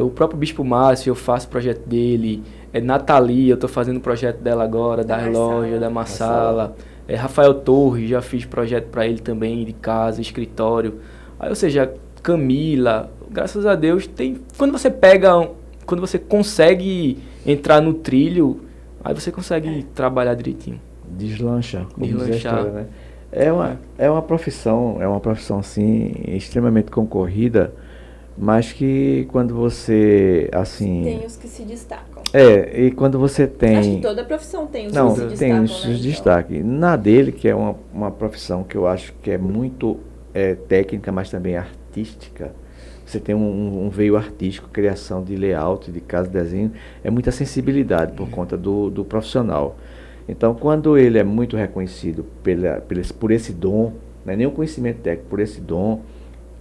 o próprio Bispo Márcio, eu faço projeto dele. Nathalie, eu estou fazendo o projeto dela agora, da loja, da Marsala. Rafael Torres, já fiz projeto para ele também, de casa, escritório. Aí, ou seja, Camila, graças a Deus, quando você consegue entrar no trilho, aí você consegue trabalhar direitinho. Deslanchar. Né? É uma profissão assim, extremamente concorrida, mas que quando você, assim... Tem os que se destacam. E quando você tem... Acho que toda profissão tem os que se destacam. Não, tem os destaques. Na dele, que é uma profissão que eu acho que é muito técnica, mas também artística, você tem um veio artístico, criação de layout, de casa, desenho, é muita sensibilidade por conta do profissional. Então, quando ele é muito reconhecido por esse dom, não é nem o conhecimento técnico, por esse dom,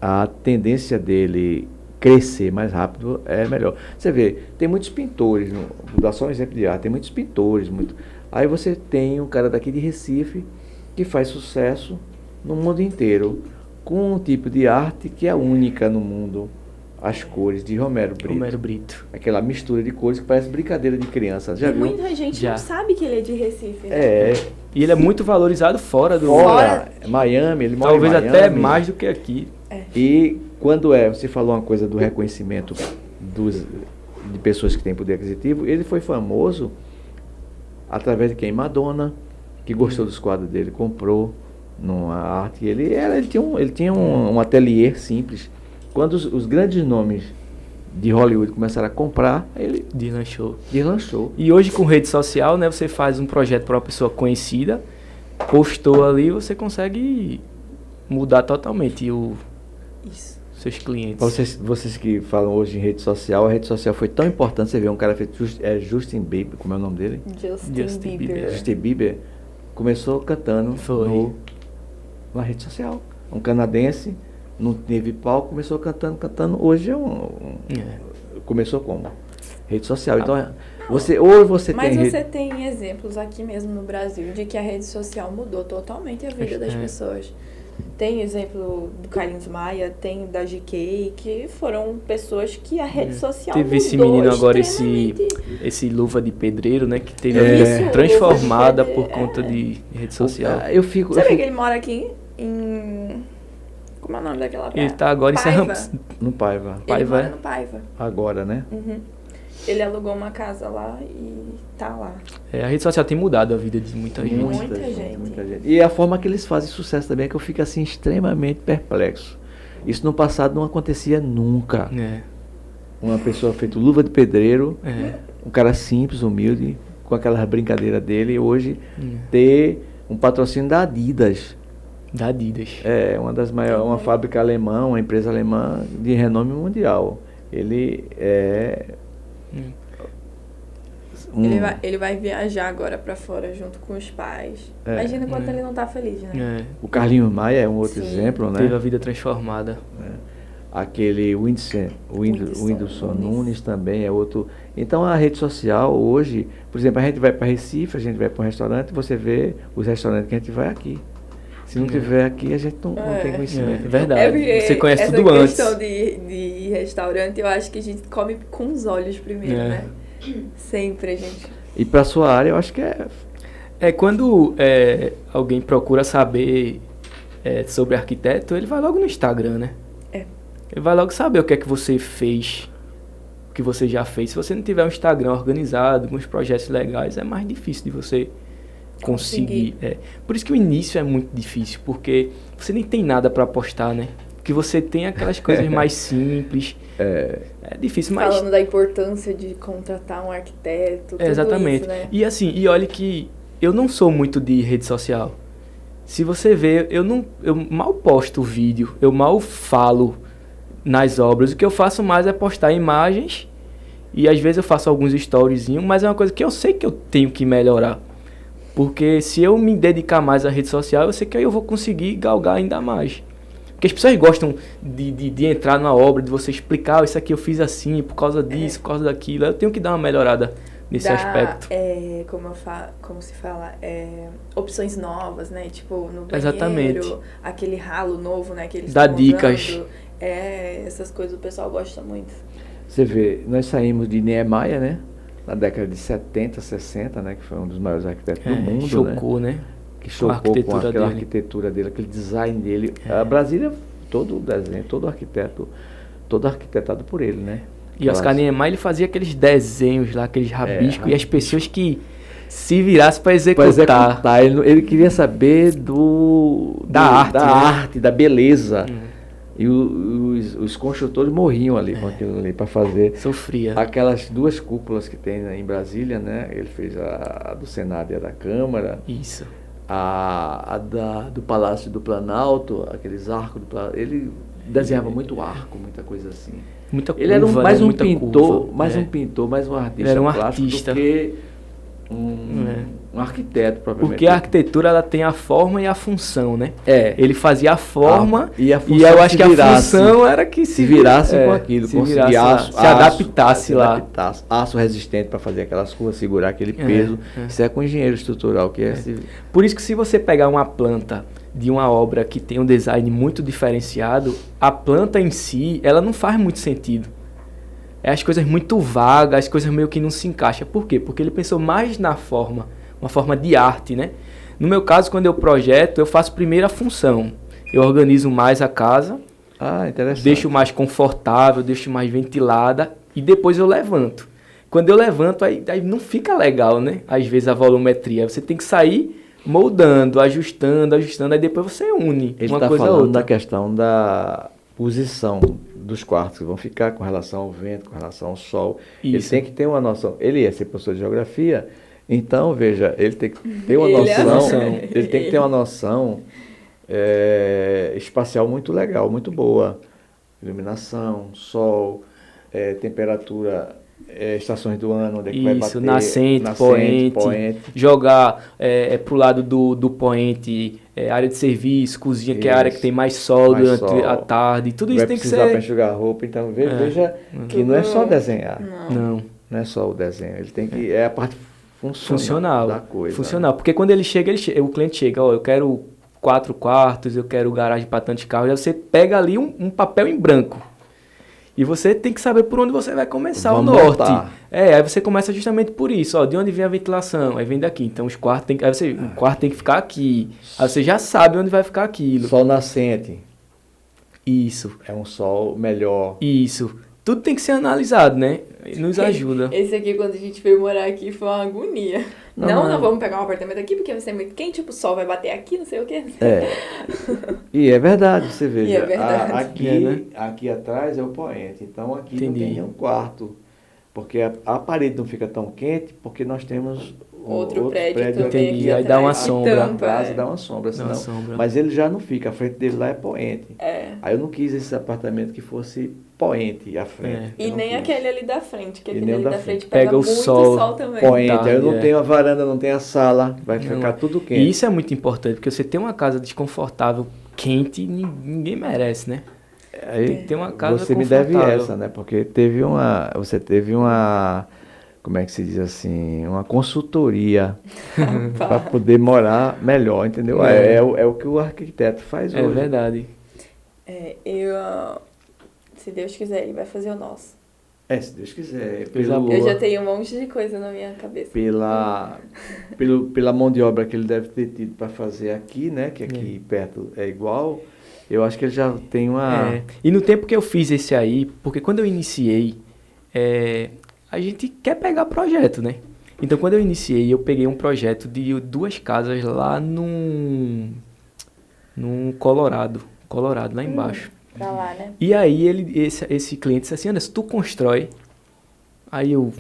a tendência dele crescer mais rápido é melhor. Você vê, tem muitos pintores, vou dar só um exemplo de arte, tem muitos pintores, aí você tem um cara daqui de Recife que faz sucesso no mundo inteiro, com um tipo de arte que é única no mundo, as cores de Romero Brito. Aquela mistura de cores que parece brincadeira de criança. Já viu? Muita gente não sabe que ele é de Recife, né? E ele é muito valorizado fora do... Miami, ele mora em Miami. Talvez até mais do que aqui. E quando você falou uma coisa do reconhecimento de pessoas que têm poder aquisitivo, ele foi famoso através de quem? Madonna, que gostou dos quadros dele, comprou numa arte. Ele tinha um ateliê simples. Quando os grandes nomes de Hollywood começaram a comprar, ele deslanchou. E hoje com rede social, né, você faz um projeto para uma pessoa conhecida, postou ali, você consegue mudar totalmente seus clientes. Vocês que falam hoje em rede social, a rede social foi tão importante, você vê um cara feito Justin Bieber, como é o nome dele? Justin Bieber. Justin Bieber começou cantando na rede social. Um canadense, não teve palco, começou cantando. Hoje começou como? Rede social. Então, você tem exemplos aqui mesmo no Brasil de que a rede social mudou totalmente a vida das pessoas. Tem exemplo do Carlinhos Maia, tem da GK, que foram pessoas que a rede social teve mudou esse menino agora, esse Luva de Pedreiro, né? Que teve a vida transformada por conta de rede social. Sabe que ele mora aqui em... Como é o nome daquela praia? Ele tá agora Paiva. em Serramos. No Paiva. Ele mora no Paiva. Agora, né? Uhum. Ele alugou uma casa lá e tá lá. A rede social tem mudado a vida de muita gente. Muita gente. E a forma que eles fazem sucesso também é que eu fico assim extremamente perplexo. Isso no passado não acontecia nunca. Uma pessoa feita Luva de Pedreiro, um cara simples, humilde, com aquela brincadeira dele, hoje ter um patrocínio da Adidas. Da Adidas. Uma das maiores, uma fábrica alemã, uma empresa alemã de renome mundial. Ele Ele vai viajar agora pra fora junto com os pais. Imagina quanto ele não tá feliz, né? O Carlinhos Maia é um outro exemplo, né? Teve a vida transformada. Aquele Whindersson Nunes também é outro. Então a rede social hoje, por exemplo, a gente vai para Recife, a gente vai para um restaurante, você vê os restaurantes que a gente vai aqui. Se não tiver aqui, a gente não tem conhecimento. É verdade. Você conhece tudo antes. Essa questão de restaurante, eu acho que a gente come com os olhos primeiro, né? Sempre, gente. E para sua área, eu acho que quando alguém procura saber sobre arquiteto, ele vai logo no Instagram, né? Ele vai logo saber o que é que você fez, o que você já fez. Se você não tiver um Instagram organizado, com os projetos legais, é mais difícil de você conseguir. Por isso que o início é muito difícil, porque você nem tem nada para postar, né? Porque você tem aquelas coisas mais simples. É difícil, mas... Falando da importância de contratar um arquiteto, tudo exatamente. Isso, né? E assim, olha que eu não sou muito de rede social. Se você ver, eu mal posto vídeo, eu mal falo nas obras. O que eu faço mais é postar imagens e às vezes eu faço alguns storyzinhos, mas é uma coisa que eu sei que eu tenho que melhorar. Porque se eu me dedicar mais à rede social, eu sei que aí eu vou conseguir galgar ainda mais. Porque as pessoas gostam de entrar na obra, de você explicar, isso aqui eu fiz assim, por causa disso, por causa daquilo. Eu tenho que dar uma melhorada nesse aspecto. Como se fala, opções novas, né? Tipo, no banheiro, exatamente. Aquele ralo novo, né? Que eles dá dicas. Essas coisas o pessoal gosta muito. Você vê, nós saímos de Niemeyer, né? Na década de 70, 60, né? Que foi um dos maiores arquitetos do mundo, chocou, né? Que chocou com aquela arquitetura dele, aquele design dele. A Brasília, todo o desenho, todo arquitetado por ele, né? E Oscar Niemeyer, ele fazia aqueles desenhos lá, aqueles rabiscos, e as pessoas que se virassem para executar. Ele queria saber da arte, da beleza. E os construtores morriam ali com aquilo ali para fazer. Sofria. Aquelas duas cúpulas que tem em Brasília, né? Ele fez a do Senado e a da Câmara. Isso. Do Palácio do Planalto, aqueles arcos do Planalto. Ele desenhava muito arco, muita coisa assim. Muita curva, ele era mais um pintor, curva. mais um pintor, mais um artista. Era um plástico artista. Do que um arquiteto propriamente. Porque a arquitetura ela tem a forma e a função, né? Ele fazia a forma e eu acho que a função era que se virasse com aquilo, conseguir se adaptasse lá. Aço resistente para fazer aquelas curvas, segurar aquele peso. Isso é com engenheiro estrutural que Por isso que se você pegar uma planta de uma obra que tem um design muito diferenciado, a planta em si, ela não faz muito sentido. As coisas muito vagas, as coisas meio que não se encaixam. Por quê? Porque ele pensou mais na forma, uma forma de arte, né? No meu caso, quando eu projeto, eu faço primeiro a função. Eu organizo mais a casa, interessante. Deixo mais confortável, deixo mais ventilada e depois eu levanto. Quando eu levanto, aí não fica legal, né? Às vezes a volumetria. Você tem que sair moldando, ajustando, aí depois você une ele uma coisa a outra. Ele está falando da questão da posição dos quartos que vão ficar com relação ao vento, com relação ao sol. Isso. Ele tem que ter uma noção. Ele ia ser professor de geografia, então, veja, ele tem que ter uma noção. Ele tem que ter uma noção espacial muito legal, muito boa. iluminação, sol, temperatura, estações do ano, onde é que vai bater. Nascente, poente. Jogar pro lado do poente, área de serviço, cozinha, que é a área que tem mais sol durante a tarde. Tudo isso tem que ser... Vai precisar para enxugar roupa, então veja que não é só desenhar. Não. Não é só o desenho, ele tem que... É a parte funcional da coisa. Funcional, porque quando ele chega, o cliente chega, eu quero 4 quartos, eu quero garagem para tantos carros, aí você pega ali um papel em branco. E você tem que saber por onde você vai começar o norte. Aí você começa justamente por isso, de onde vem a ventilação, aí vem daqui. Então o quarto tem que ficar aqui. Aí você já sabe onde vai ficar aquilo. Sol nascente. Isso. É um sol melhor. Isso. Tudo tem que ser analisado, né? Nos ajuda. Esse aqui, quando a gente veio morar aqui, foi uma agonia. Não vamos pegar um apartamento aqui, porque vai ser muito quente, o sol vai bater aqui, não sei o quê. E é verdade, você veja. E é verdade. Aqui atrás é o poente, então aqui não tem nenhum quarto. Porque a parede não fica tão quente, porque nós temos outro prédio também. Entendi. Aí dá uma sombra. Dá uma sombra, mas ele já não fica, a frente dele lá é poente. Aí eu não quis esse apartamento que fosse poente à frente. E nem aquele ali da frente, que aquele ali da frente pega o muito sol também. Poente, aí eu não tenho a varanda, não tenho a sala, vai ficar tudo quente. E isso é muito importante, porque você tem uma casa desconfortável, quente, ninguém merece, né? Aí tem uma casa você me deve essa, né? Porque você teve uma, como é que se diz assim, uma consultoria para poder morar melhor, entendeu? É o que o arquiteto faz hoje. É verdade. Se Deus quiser, ele vai fazer o nosso. Se Deus quiser. Eu já tenho um monte de coisa na minha cabeça. Pela mão de obra que ele deve ter tido para fazer aqui, né? Que aqui perto é igual. Eu acho que ele já tem uma... E no tempo que eu fiz esse aí, porque quando eu iniciei, a gente quer pegar projeto, né? Então, quando eu iniciei, eu peguei um projeto de 2 casas lá num Colorado, lá embaixo. Pra lá, né? E aí, esse cliente disse assim, Anderson, tu constrói. Aí eu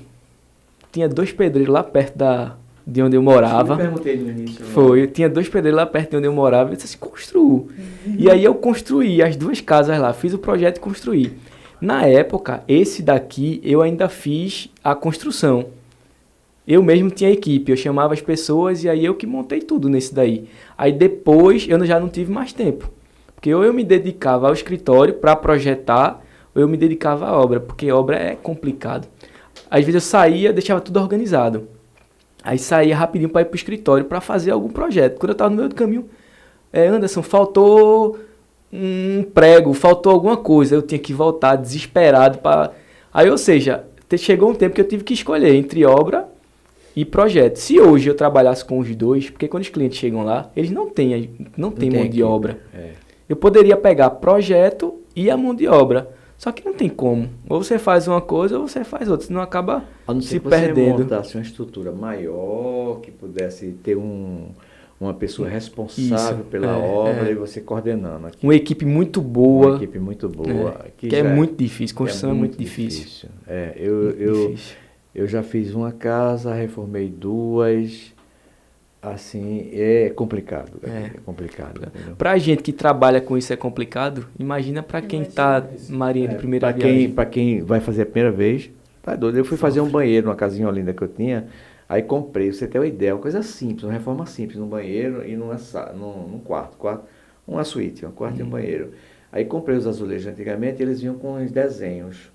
tinha 2 pedreiros lá perto de onde eu morava. Eu perguntei no início. Eu tinha 2 pedreiros lá perto de onde eu morava. Eu disse assim, construo. E aí eu construí as 2 casas lá, fiz o projeto e construí. Na época, esse daqui, eu ainda fiz a construção. Eu mesmo tinha equipe, eu chamava as pessoas e aí eu que montei tudo nesse daí. Aí depois, eu já não tive mais tempo. Porque ou eu me dedicava ao escritório para projetar, ou eu me dedicava à obra, porque obra é complicado. Às vezes eu saía, deixava tudo organizado. Aí saía rapidinho para ir para o escritório para fazer algum projeto. Quando eu estava no meio do caminho, Anderson, faltou um prego, faltou alguma coisa. Eu tinha que voltar desesperado para... Aí, ou seja, chegou um tempo que eu tive que escolher entre obra e projeto. Se hoje eu trabalhasse com os 2, porque quando os clientes chegam lá, eles não têm mão de obra. Eu poderia pegar projeto e a mão de obra. Só que não tem como. Ou você faz uma coisa ou você faz outra. Senão acaba se perdendo. Se montasse uma estrutura maior, que pudesse ter uma pessoa responsável pela obra e você coordenando. Aqui. Uma equipe muito boa. Uma equipe muito boa. Que é muito difícil. Construção é muito difícil. Eu já fiz uma casa, reformei 2... Assim, é complicado. É complicado. Pra gente que trabalha com isso é complicado, imagina pra quem tá marinha de primeira viagem. Pra quem vai fazer a primeira vez, tá doido. Eu fui fazer um banheiro numa casinha linda que eu tinha, aí comprei, você tem uma ideia, uma coisa simples, uma reforma simples, num banheiro e num quarto, uma suíte, um quarto e um banheiro. Aí comprei os azulejos antigamente e eles vinham com os desenhos,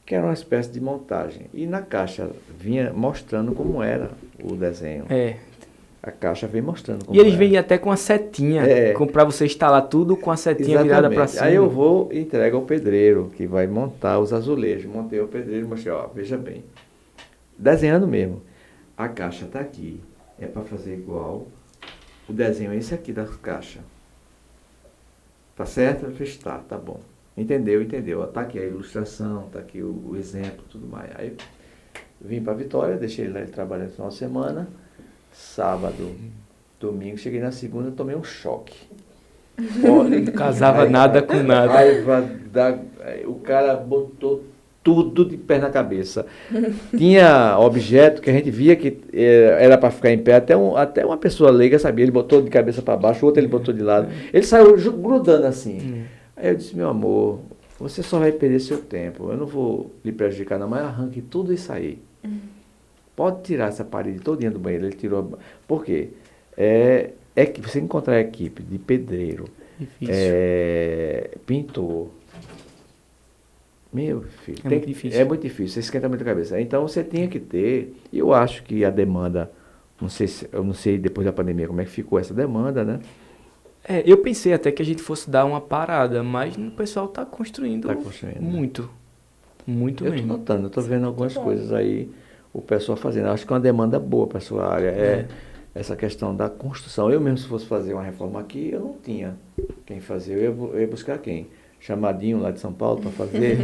que era uma espécie de montagem. E na caixa vinha mostrando como era o desenho. A caixa vem mostrando como E eles vêm até com a setinha, para você instalar tudo com a setinha virada para cima. Aí eu vou e entrego ao pedreiro, que vai montar os azulejos. Montei o pedreiro e mostrei, veja bem. Desenhando mesmo. A caixa está aqui, é para fazer igual. O desenho é esse aqui da caixa. Tá certo? Eu fiz, tá bom. Entendeu. Tá aqui a ilustração, tá aqui o exemplo, tudo mais. Aí vim para Vitória, deixei ele trabalhando no final de semana. Sábado, domingo, cheguei na segunda, tomei um choque. Não casava nada com nada. O cara botou tudo de pé na cabeça. Tinha objeto que a gente via que era para ficar em pé, até uma pessoa leiga sabia, ele botou de cabeça para baixo, o outro ele botou de lado. Ele saiu grudando assim. Aí eu disse, meu amor, você só vai perder seu tempo. Eu não vou lhe prejudicar, não, mas arranque tudo isso aí. Pode tirar essa parede todinha do banheiro. Ele tirou. Por quê? Que você encontrar a equipe de pedreiro, pintor. Meu filho, muito difícil. É muito difícil, você esquenta muito a cabeça. Então você tinha que ter, eu acho que a demanda, eu não sei depois da pandemia como é que ficou essa demanda, né? Eu pensei até que a gente fosse dar uma parada, mas o pessoal está construindo, muito. Muito eu mesmo. Eu estou notando, eu estou vendo algumas coisas aí, o pessoal fazendo. Acho que é uma demanda boa para a sua área, essa questão da construção. Eu mesmo, se fosse fazer uma reforma aqui, eu não tinha quem fazer, eu ia buscar quem? Chamadinho lá de São Paulo para fazer,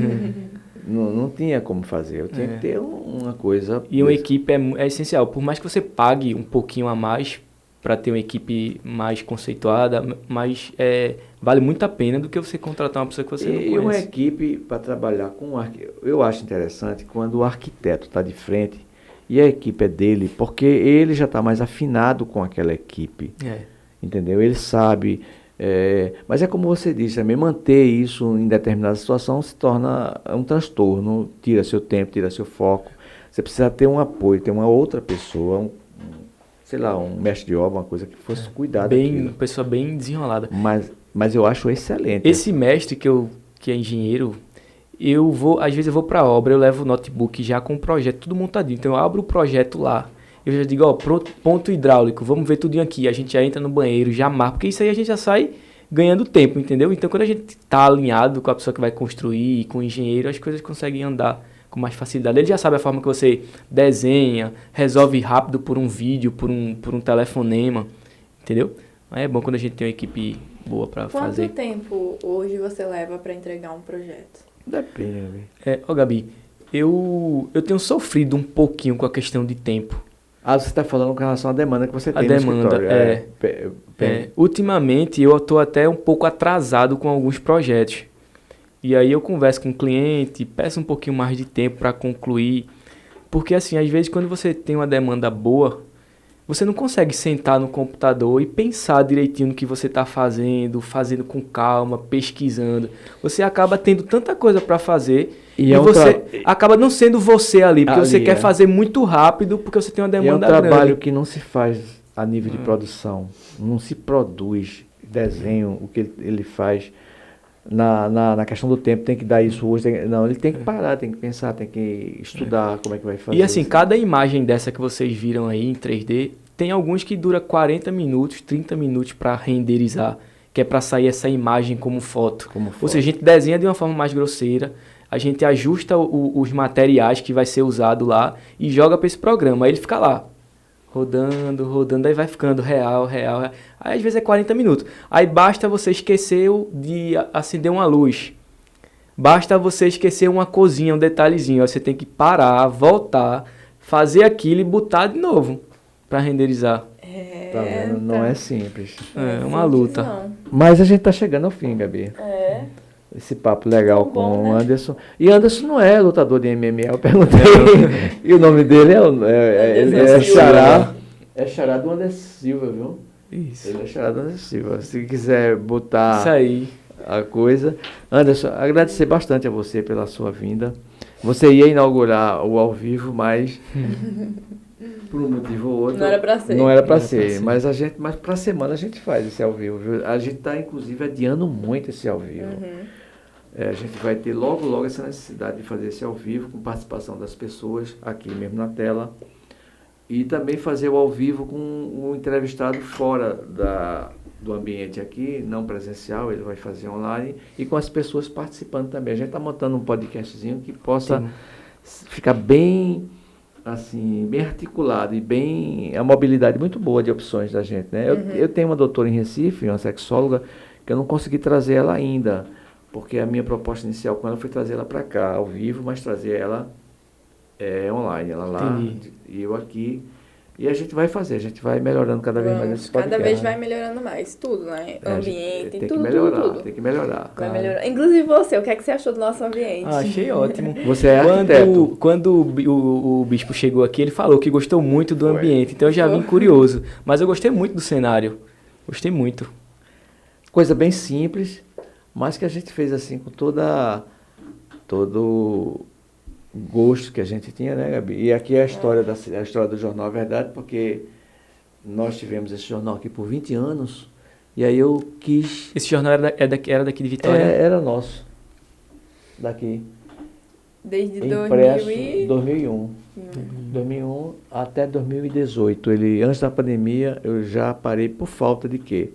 não tinha como fazer, eu tinha que ter uma coisa... E uma equipe é essencial, por mais que você pague um pouquinho a mais para ter uma equipe mais conceituada, mas vale muito a pena do que você contratar uma pessoa que você não conhece. E uma equipe para trabalhar com eu acho interessante quando o arquiteto está de frente e a equipe é dele, porque ele já está mais afinado com aquela equipe, entendeu? Ele sabe... mas é como você disse também, manter isso em determinada situação se torna um transtorno, tira seu tempo, tira seu foco. Você precisa ter um apoio, ter uma outra pessoa, sei lá, um mestre de obra, uma coisa que fosse cuidar daquilo. Uma pessoa bem desenrolada. Mas eu acho excelente. Esse mestre que é engenheiro, às vezes eu vou para a obra, eu levo o notebook já com o projeto tudo montadinho. Então eu abro o projeto lá. Eu já digo, ponto hidráulico, vamos ver tudinho aqui. A gente já entra no banheiro, já marca, porque isso aí a gente já sai ganhando tempo, entendeu? Então, quando a gente está alinhado com a pessoa que vai construir, com o engenheiro, as coisas conseguem andar com mais facilidade. Ele já sabe a forma que você desenha, resolve rápido por um vídeo, por um telefonema, entendeu? É bom quando a gente tem uma equipe boa para fazer. Quanto tempo hoje você leva para entregar um projeto? Depende, Gabi. Gabi, eu tenho sofrido um pouquinho com a questão de tempo. Você está falando com relação à demanda que você tem no escritório. Ultimamente eu estou até um pouco atrasado com alguns projetos. E aí eu converso com o cliente, peço um pouquinho mais de tempo para concluir. Porque assim, às vezes quando você tem uma demanda boa, você não consegue sentar no computador e pensar direitinho no que você está fazendo com calma, pesquisando. Você acaba tendo tanta coisa para fazer e você acaba não sendo você ali, porque você quer fazer muito rápido, porque você tem uma demanda grande. É um trabalho que não se faz a nível de produção. Não se produz desenho, o que ele faz na questão do tempo, tem que dar isso hoje. Ele tem que parar, tem que pensar, tem que estudar como é que vai fazer. E assim, cada imagem dessa que vocês viram aí em 3D, tem alguns que dura 40 minutos, 30 minutos para renderizar, que é para sair essa imagem como foto. Ou seja, a gente desenha de uma forma mais grosseira, a gente ajusta os materiais que vai ser usado lá e joga para esse programa. Aí ele fica lá, rodando, aí vai ficando real. Aí às vezes é 40 minutos. Aí basta você esquecer de acender uma luz. Basta você esquecer uma coisinha, um detalhezinho. Aí você tem que parar, voltar, fazer aquilo e botar de novo para renderizar. Tá vendo? Não é simples. É uma luta. Não. Mas a gente tá chegando ao fim, Gabi. Esse papo legal com o Anderson. E Anderson não é lutador de MMA, eu perguntei. E o nome dele é Xará. É Xará do Anderson Silva, viu? Isso. Ele é Xará do Anderson Silva. Se quiser botar isso aí, a coisa. Anderson, agradecer bastante a você pela sua vinda. Você ia inaugurar o ao vivo, mas por um motivo ou outro. Não era pra ser. Não era pra ser. Mas pra semana a gente faz esse ao vivo. Viu? A gente tá, inclusive, adiando muito esse ao vivo. A gente vai ter logo essa necessidade de fazer esse ao vivo, com participação das pessoas aqui mesmo na tela. E também fazer o ao vivo com o entrevistado fora do ambiente aqui, não presencial, ele vai fazer online, e com as pessoas participando também. A gente está montando um podcastzinho que possa ficar bem, assim, bem articulado e a mobilidade muito boa de opções da gente, né? Eu tenho uma doutora em Recife, uma sexóloga, que eu não consegui trazer ela ainda, porque a minha proposta inicial com ela foi trazer ela para cá, ao vivo, mas trazer ela online, ela lá e eu aqui. E a gente vai melhorando cada vez mais esse podcast. Cada vez vai melhorando mais, tudo, né? Ambiente, tem tudo, que melhorar, tudo. Tem que melhorar. Vai melhorar. Inclusive você, o que é que você achou do nosso ambiente? Achei ótimo. Você é arquiteto. Quando o bispo chegou aqui, ele falou que gostou muito do ambiente, então eu já vim curioso. Mas eu gostei muito do cenário, gostei muito. Coisa bem simples, mas que a gente fez assim com todo o gosto que a gente tinha, né, Gabi? E aqui é a história do jornal, é verdade, porque nós tivemos esse jornal aqui por 20 anos, e aí eu quis... Esse jornal era daqui de Vitória? Era nosso, daqui. Desde impresso 2001. 2001 até 2018. Antes da pandemia, eu já parei por falta de quê?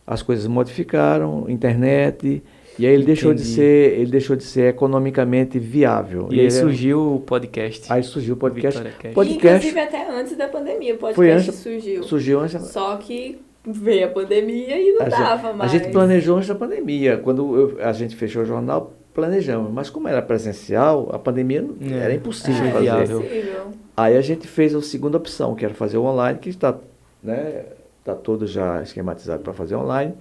As coisas modificaram, internet, e aí ele deixou de ser economicamente viável. E aí surgiu o podcast. Aí surgiu o podcast. Inclusive até antes da pandemia o podcast surgiu. Surgiu antes. Só que veio a pandemia e não dava mais. A gente planejou antes da pandemia. Quando a gente fechou o jornal, planejamos. Mas como era presencial, a pandemia era impossível fazer. Impossível. Aí a gente fez a segunda opção, que era fazer o online, que está, né, tá todo já esquematizado para fazer online.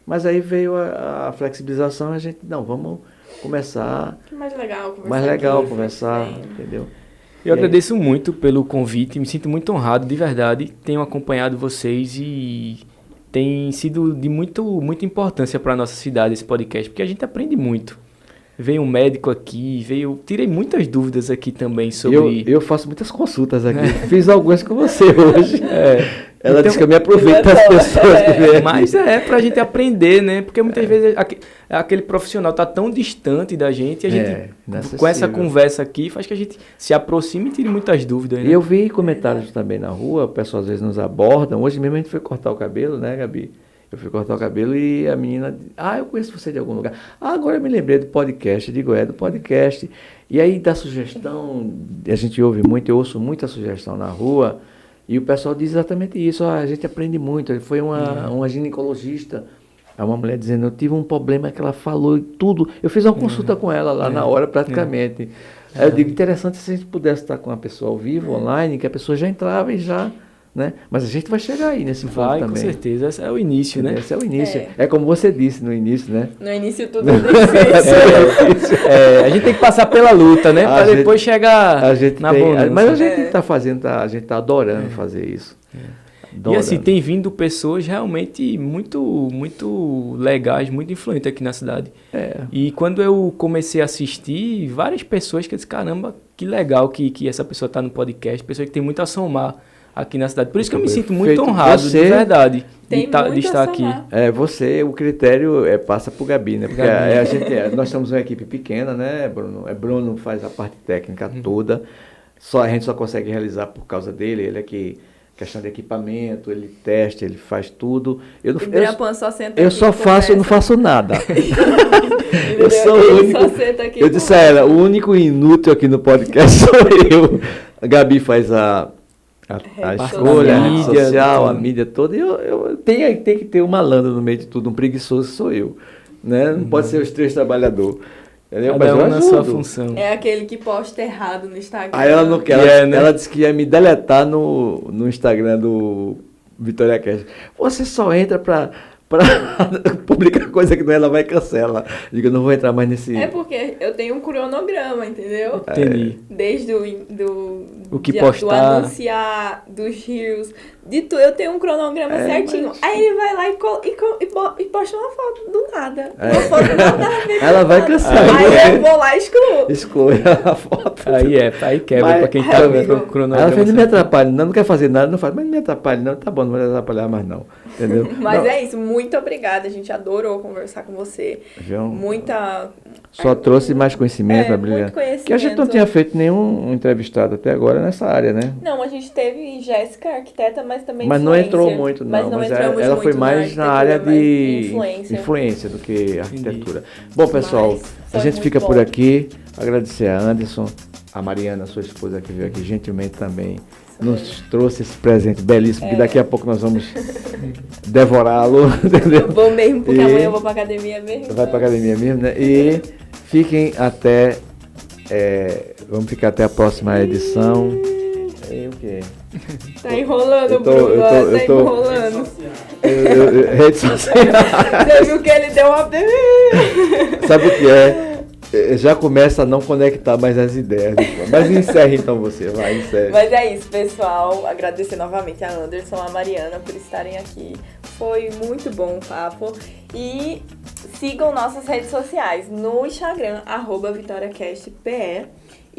Mas aí veio a flexibilização, a gente, vamos começar... Que mais legal conversar. Mais legal conversar, entendeu? Eu agradeço muito pelo convite, me sinto muito honrado, de verdade. Tenho acompanhado vocês e tem sido de muita importância para a nossa cidade esse podcast, porque a gente aprende muito. Veio um médico aqui, tirei muitas dúvidas aqui também sobre... Eu faço muitas consultas aqui, fiz algumas com você hoje. Ela disse que eu me aproveito das pessoas que vêm. Mas pra gente aprender, né? Porque muitas vezes aquele profissional tá tão distante da gente, e a gente, com essa conversa aqui, faz que a gente se aproxime e tire muitas dúvidas. Né? E eu vi comentários também na rua, o pessoal às vezes nos abordam. Hoje mesmo a gente foi cortar o cabelo, né, Gabi? Eu fui cortar o cabelo e a menina... eu conheço você de algum lugar. Agora eu me lembrei do podcast. Eu digo, do podcast. E aí dá sugestão, a gente ouve muito, eu ouço muita sugestão na rua, e o pessoal diz exatamente isso. A gente aprende muito. Foi uma ginecologista, uma mulher dizendo, eu tive um problema que ela falou e tudo. Eu fiz uma consulta com ela lá na hora, praticamente. Aí eu digo, interessante se a gente pudesse estar com uma pessoa ao vivo, online, que a pessoa já entrava e já... Né? Mas a gente vai chegar aí nesse ponto também. Com certeza. Esse é o início, né? Esse é o início. É como você disse no início, né? No início tudo é difícil. A gente tem que passar pela luta, né? Para depois chegar na bonança. Mas a gente está fazendo, a gente está adorando fazer isso. E assim, tem vindo pessoas realmente muito legais, muito influentes aqui na cidade. E quando eu comecei a assistir, várias pessoas que eu disse, caramba, que legal que essa pessoa está no podcast, pessoa que tem muito a somar aqui na cidade. Por isso que eu me sinto muito honrado, de verdade, de estar aqui. O critério passa por Gabi, né? Porque nós somos uma equipe pequena, né, Bruno? Bruno faz a parte técnica toda. A gente só consegue realizar por causa dele. Ele é que... Questão de equipamento, ele testa, ele faz tudo. Eu não faço nada. Eu sou o único. Eu disse a ela, o único inútil aqui no podcast sou eu. A Gabi faz a escolha, a rede social, a mídia toda. E eu tenho que ter um malandro no meio de tudo, um preguiçoso sou eu. Né? Não pode ser os três trabalhadores. Cada um na sua função. É aquele que posta errado no Instagram. Aí ela não quer. Ela disse que ia me deletar no Instagram do Vitória Cast. Você só entra pra publicar coisa que não ela vai cancelar. Digo, eu não vou entrar mais nesse... É porque eu tenho um cronograma, entendeu? Entendi. Desde o que postar, do anunciar, dos reels, de tudo. Eu tenho um cronograma certinho. Mas... Aí ele vai lá e posta uma foto do nada. Uma foto nada a ver. Ela vai cancelar. Aí eu vou lá e exclui a foto. Aí quebra pra quem tá no cronograma. Ela fez, não me atrapalhe, não quer fazer nada, não faz, mas não me atrapalhe, não, tá bom, não vai atrapalhar mais não. Entendeu? Mas é isso, muito obrigada, a gente adorou conversar com você. Só trouxe mais conhecimento, muito conhecimento. Que a gente não tinha feito nenhum entrevistado até agora nessa área, né? Não, a gente teve Jéssica, arquiteta, mas também não entrou muito, não. Mas ela foi mais na área de influência do que arquitetura. Bom, pessoal, a gente fica por aqui. Agradecer a Anderson, a Mariana, sua esposa, que veio aqui gentilmente também. Nos trouxe esse presente belíssimo, que daqui a pouco nós vamos devorá-lo, entendeu? Vou mesmo, porque amanhã eu vou pra academia mesmo. Vai pra academia mesmo, né? E fiquem até... vamos ficar até a próxima edição. E o quê? Tá enrolando, Bruno. Tá enrolando. Rede social. Você viu que ele deu uma... Sabe o que é? Já começa a não conectar mais as ideias. Mas encerre então você, vai, encerre. Mas é isso, pessoal. Agradecer novamente a Anderson e a Mariana por estarem aqui. Foi muito bom o papo. E sigam nossas redes sociais no Instagram, @VitoriaCastPE.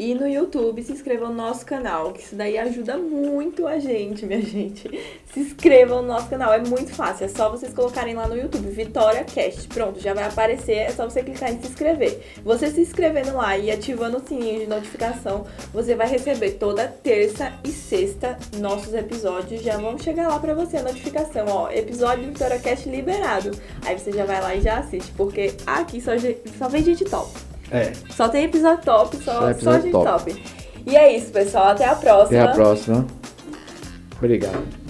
E no YouTube, se inscrevam no nosso canal, que isso daí ajuda muito a gente, minha gente. Se inscrevam no nosso canal, é muito fácil. É só vocês colocarem lá no YouTube, VitoriaCast. Pronto, já vai aparecer, é só você clicar em se inscrever. Você se inscrevendo lá e ativando o sininho de notificação, você vai receber toda terça e sexta nossos episódios. Já vão chegar lá pra você a notificação, ó, episódio do VitoriaCast liberado. Aí você já vai lá e já assiste, porque aqui só vem gente top. Só tem episódio top, só gente top. E é isso, pessoal. Até a próxima. Até a próxima. Obrigado.